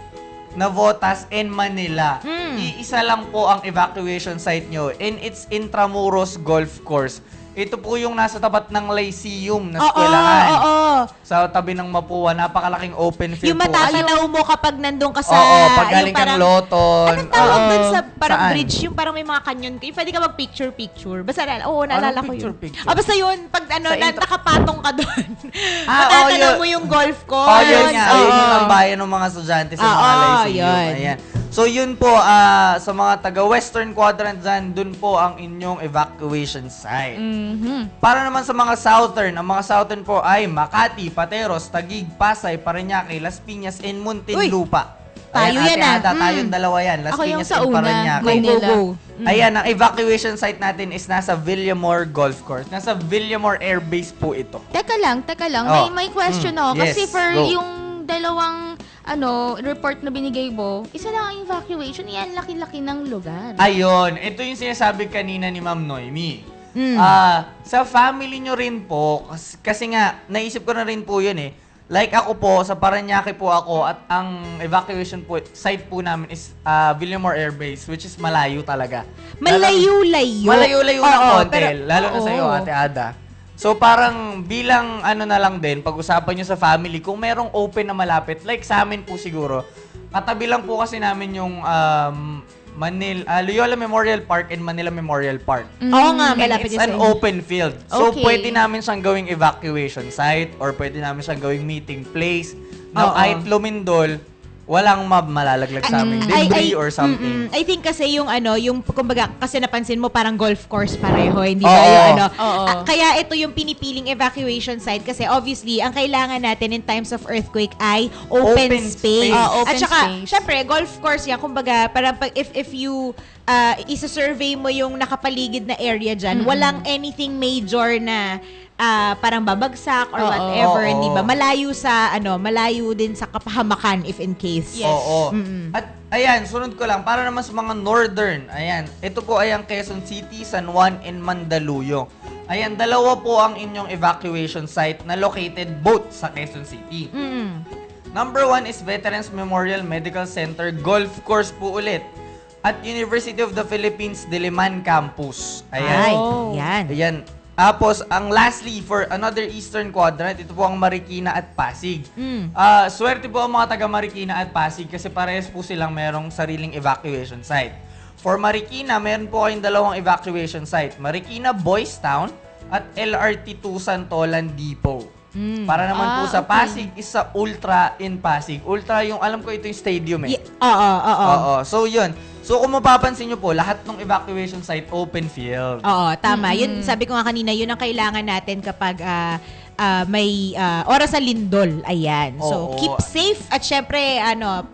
Navotas, and Manila. Iisa lang po ang evacuation site nyo, and it's Intramuros Golf Course. Ito po yung nasa tapat ng Lyceum na eskwelahan. Oo. Sa tabi ng Mapua, napakalaking open field Yung po. matatanaw mo kapag nandun ka sa... Oo, pag galing yung kang parang- Loton. Anong tawag dun sa parang Saan? bridge? Yung parang may mga canyon. Yung pwede ka mag-picture-picture. Basta naalala ko yun. picture-picture? Basta yun, pag Sa nakapatong ka doon. Ah, matatanaw yun. mo yung golf Oh, course. yun nga. Oo. Yun yung tambayan ng mga estudyante sa mga Oo, Lyceum. yun. Ayan. So, yun po, sa mga taga-Western Quadrant dyan, dun po ang inyong evacuation site. Para naman sa mga Southern, ang mga Southern po ay Makati, Pateros, Taguig, Pasay, Parañaque, Las Piñas, and Muntinlupa. Tayo Ayan, yan, Ate Ada, tayong dalawa yan. Las Ako yung Piñas sa and una, Parañaque. Manila. Ayan, ang evacuation site natin is nasa Villamore Golf Course. Nasa Villamore Air Base po ito. Teka lang. Oh. May question ako. Yes, Kasi for go. yung dalawang report na binigay mo, isa lang ang evacuation. Yan, laki-laki ng lugar. Ayun, ito yung sinasabi kanina ni Ma'am Noemi. Sa family nyo rin po, kasi nga, naisip ko na rin po yun eh. Like ako po, sa Parañaque po ako at ang evacuation po, site po namin is Villamore Air Base, which is malayo talaga. Malayo-layo. Malayo-layo ng Oo, konti, lalo na oo. sa'yo, Ate Ada. So parang bilang ano na lang din, pag-usapan nyo sa family, kung merong open na malapit, like sa amin po siguro, katabi lang po kasi namin yung Loyola Memorial Park and Manila Memorial Park. Oo nga, And malapit it's yun an sa inyo. open field. So, Okay. pwede namin siyang gawing evacuation site or pwede namin siyang gawing meeting place. Now, Oo. kahit lumindol, walang malalaglag sa amin. Debris or something. I think kasi yung kumbaga, kasi napansin mo parang golf course pareho, hindi ba? Oo. Yung Oo. kaya ito yung pinipiling evacuation site kasi obviously, ang kailangan natin in times of earthquake ay open Open space. space. Open At saka, space. syempre, golf course yan, kumbaga, parang if you isa-survey mo yung nakapaligid na area dyan, walang anything major na parang babagsak or Oo. whatever, Oo. hindi ba? Malayo din sa kapahamakan if in case. Yes. Oo. Mm-mm. At ayan, sunod ko lang, para naman sa mga northern, ayan, ito po ay ang Quezon City, San Juan, and Mandaluyong. Ayan, dalawa po ang inyong evacuation site na located both sa Quezon City. Mm-mm. Number 1 is Veterans Memorial Medical Center Golf Course po ulit at University of the Philippines Diliman Campus. Ayan. Ay, Oh. yan. Ayan. Tapos, ang lastly, for another Eastern Quadrant, ito po ang Marikina at Pasig. Swerte po ang mga taga Marikina at Pasig kasi parehas po silang merong sariling evacuation site. For Marikina, meron po kayong dalawang evacuation site. Marikina Boys Town at LRT2 Santolan Depot. Para naman po sa Pasig, is sa Ultra in Pasig. Ultra yung, alam ko ito yung stadium eh. Oo. Oo. So, yun. So, kung mapapansin nyo po, lahat ng evacuation site, open field. Oo, tama. Yun, sabi ko nga kanina, yun ang kailangan natin kapag may oras sa lindol. Ayan. So, Oo. keep safe at syempre,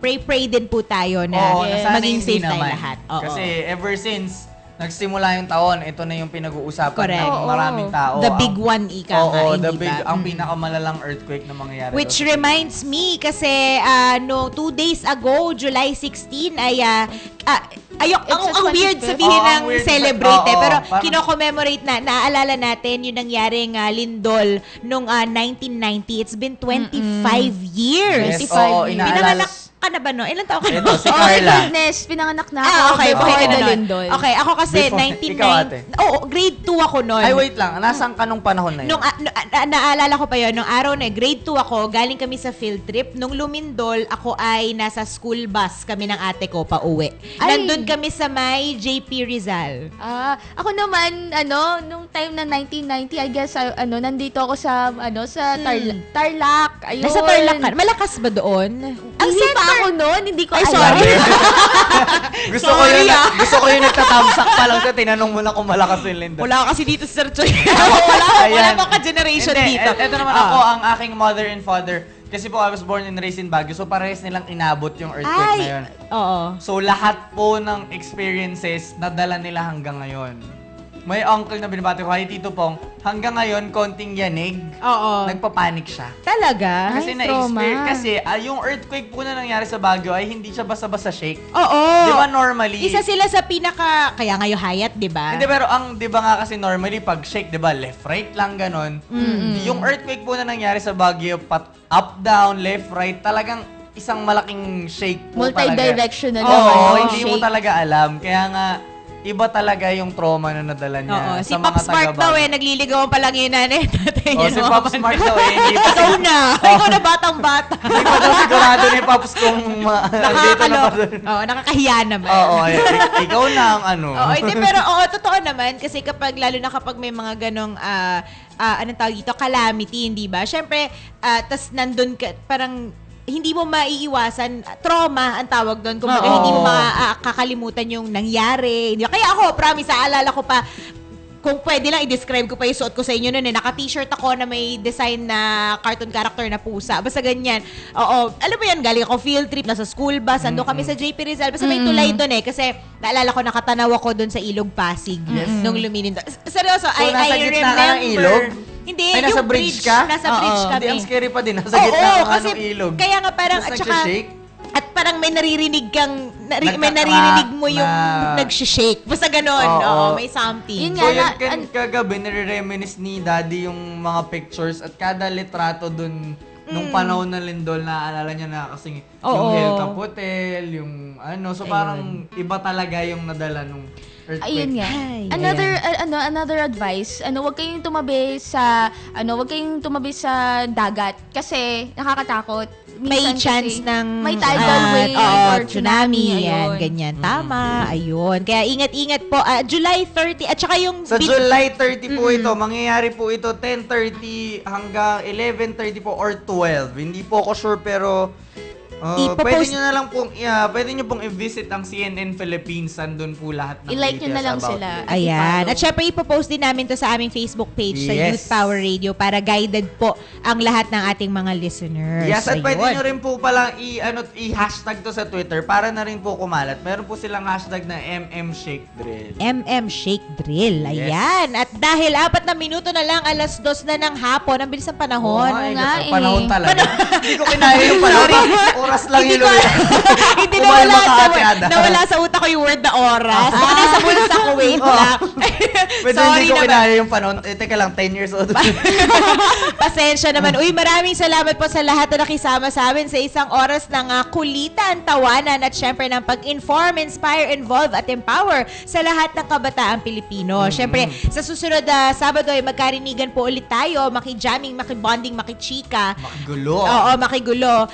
pray din po tayo na Oo, sana maging hindi safe tayo naman. lahat. Oo. Kasi ever since nagsimula yung taon, ito na yung pinag-uusapan Correct. ng Oo. maraming tao. The big one, ika nga, Oo, hindi the big, ba? ang pinakamalalang earthquake na mangyayari. Which daw sa reminds me, kasi 2 days ago, July 16, ay ang sa weird 25th. sabihin Oo, ng ang weird. celebrate Oo, pero parang- kino-commemorate naaalala natin yung nangyaring lindol nung 1990. It's been 25 years. Yes, 25 oo, years. inaalala. Pinanganak ka na ba no? Ilan taon ka na? Ito, si Oh my Carla. goodness, pinanganak na ako. Okay, before buhay ka na the nun. lindol. Okay, ako kasi Before- 1990. ikaw, ate? Oo, grade 2 ako noon. Ay, wait lang. Nasaan ka nung panahon na yun? Nung naalala ko pa yun, nung araw na grade 2 ako, galing kami sa field trip. Nung lumindol, ako ay nasa school bus kami ng ate ko pa uwi. Ay. Nandun kami sa may JP Rizal. Ako naman, nung time ng 1990, I guess, nandito ako sa, Tarlac. Ayun. Nasa Tarlac ka. Malakas ba doon? Ang Hindi pa center. ako noon, hindi ko Ay, alam. sorry. gusto ko yung nagtatamsak pa lang sa tinanong mo na kung malakas yung lindol. Wala kasi dito sa Sir Choy. wala Ayan. pa ka-generation Hindi, dito. Ito naman ako, ang aking mother and father. Kasi po, I was born and raised in Baguio. So, parehas nilang inabot yung earthquake na yun. Oo. So, lahat po ng experiences nadala nila hanggang ngayon. May uncle na binabati ko, hi Tito Pong, hanggang ngayon, konting yanig, Oo. nagpapanik siya. Talaga? Kasi Ay, trauma. kasi yung earthquake po na nangyari sa Baguio ay hindi siya basta-basta shake. Oo. Di ba normally? Isa sila sa kaya nga yung Hayat, di ba? Hindi, pero di ba nga kasi normally pag shake, di ba, left, right lang ganon. Yung earthquake po na nangyari sa Baguio, up, down, left, right, talagang isang malaking shake po Multi-directional talaga. naman Oo, yung hindi mo shake. talaga alam. Kaya nga, iba talaga yung trauma na nadala niya Oo. Si sa Pop mga Smart daw nagliligawan pa lang yung nanay at tatay niya. Si Pop Smart daw hindi pa Ikaw na. Ikaw na batang-bata. Hindi pa daw sigurado ni Pops kung andito na pa doon. Oo, nakakahiya naman. Oo, ikaw na ang Oo, hindi, pero totoo naman kasi lalo na kapag may mga ganong anong tawag dito, calamity, hindi ba? Syempre, tas nandun ka, parang hindi mo maiiwasan, trauma ang tawag doon. Kung Oo. hindi mo makakalimutan yung nangyari. Hindi ba? Kaya ako, promise, aalala ko pa, kung pwede lang, i-describe ko pa yung suot ko sa inyo noon. Naka-t-shirt ako na may design na cartoon character na pusa. Basta ganyan. Oo. Alam mo yan, galing ako field trip, nasa school bus, ando kami sa JP Rizal. Basta may tulay doon eh. Kasi naalala ko, nakatanaw ako doon sa Ilog Pasig. Nung luminin doon. Seryoso, So, I nasa gitna remember. ka ng ilog? Hindi, Ay, nasa yung bridge ka? Nasa bridge kami. Hindi, ang scary pa din. Nasa Oo, gitna ka kasi ng ilog. kaya nga parang, Tapos at saka, nagsishake? at parang may naririnig kang, may Nagka-crack naririnig mo yung na- nagsishake. Basta ganon. Oo. Oo, may something. Yun So, nga, yun kagabi, nire-reminisce ni Daddy yung mga pictures at kada litrato dun nung panahon ng lindol, naaalala niya na kasi yung Oo. Hilltop Hotel, yung so parang iba talaga yung nadala nung Ayun nga. Ay, Another advice, wag kayong tumabi sa dagat kasi nakakatakot. May Minsan chance kasi ng may tidal wave or tsunami. Yan, ayun. ganyan. Tama, ayun. Kaya ingat-ingat po. July 30, at saka yung... Sa July 30 po ito, mangyayari po ito 10:30 hanggang 11:30 po or 12. Hindi po ako sure pero pwede nyo na lang pong, pwede nyo pong i-visit ang CNN Philippines. Andun po lahat ng I-like nyo na details lang about sila. it. Ayan. I-follow. At syempre, ipopost din namin to sa aming Facebook page sa Yes. Youth Power Radio para guided po ang lahat ng ating mga listeners. Yes, at pwede Ayun. nyo rin po palang i-hashtag to sa Twitter para na rin po kumalat. Meron po silang hashtag na MMShakeDrill. MM Shake Drill. Yes. Ayan. At dahil 4 na minuto na lang, 2:00 na ng hapon. Ang bilis ng panahon. Oo nga eh. Panahon talaga. Hindi ko kinaya yung panahon. Oras lang Hindi yun. ko Hindi Kumalma nawala, ka, Ate Ada. nawala sa utak ko yung word na oras. Ako na sa bulsa ko, wait lang. Pwede Sorry hindi ko naman. kinaya yung panahon. Teka lang, 10 years old. Pasensya naman. Uy, maraming salamat po sa lahat na nakisama sa amin sa isang oras ng kulitan, tawanan at syempre ng pag-inform, inspire, involve at empower sa lahat ng kabataang Pilipino. Syempre, sa susunod na Sabado ay magkarinigan po ulit tayo, maki-jamming, maki-bonding, maki-chika. Makigulo. Oo, makigulo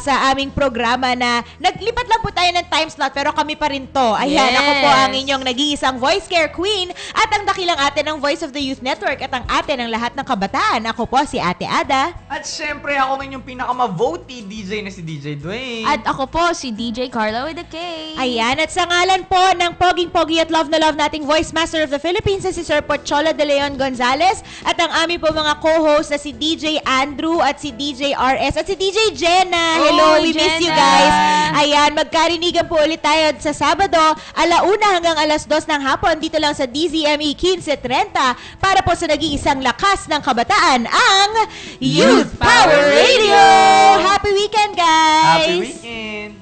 sa aming programa na naglipat lang po tayo ng time slot pero kami pa rin to. Ayan, Yes. ako po ang inyong nag-iisang voice care queen at ang dakilang ate ng Voice of the Youth Network at ang ate ng lahat ng kabataan. Ako po si Ate Ada. At syempre, ako rin yung pinaka-voted DJ na si DJ Dwayne. At ako po, si DJ Carla with a K. Ayan, at sa ngalan po ng poging-pogi at love na love nating Voice Master of the Philippines na si Sir Pochola de Leon Gonzalez at ang aming po mga co-host na si DJ Andrew at si DJ RS at si DJ Jenna. Hello, we miss you Jenna. guys. Ayan, magkarinigan po ulit tayo sa Sabado, 1:00 hanggang 2:00 ng hapon dito lang sa DZME 1530 para po sa nag-iisang lakas ng kabataan, ang Youth Power Radio! Happy weekend, guys! Happy weekend!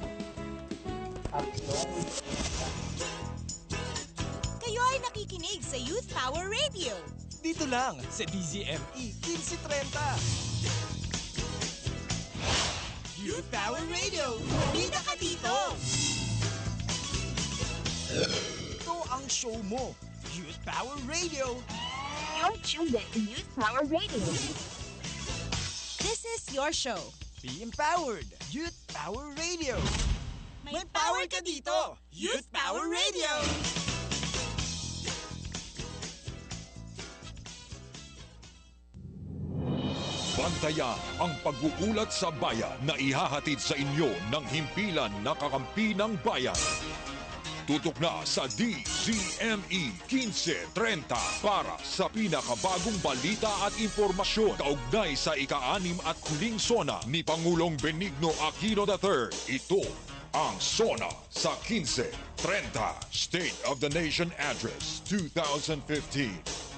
Kayo ay nakikinig sa Youth Power Radio. Dito lang sa DZME 1530. Youth Power Radio. Bida ka dito! Ito ang show mo. Youth Power Radio. You're tuned in to Youth Power Radio. This is your show. Be empowered. Youth Power Radio. May power ka dito. Youth Power Radio. Bantayan ang pag-uulat sa bayan na ihahatid sa inyo ng himpilan na kakampi ng bayan. Tutok na sa DZME 1530 para sa pinakabagong balita at impormasyon kaugnay sa ika-6 at huling sona ni Pangulong Benigno Aquino III. Ito ang sona sa 1530 State of the Nation Address 2015.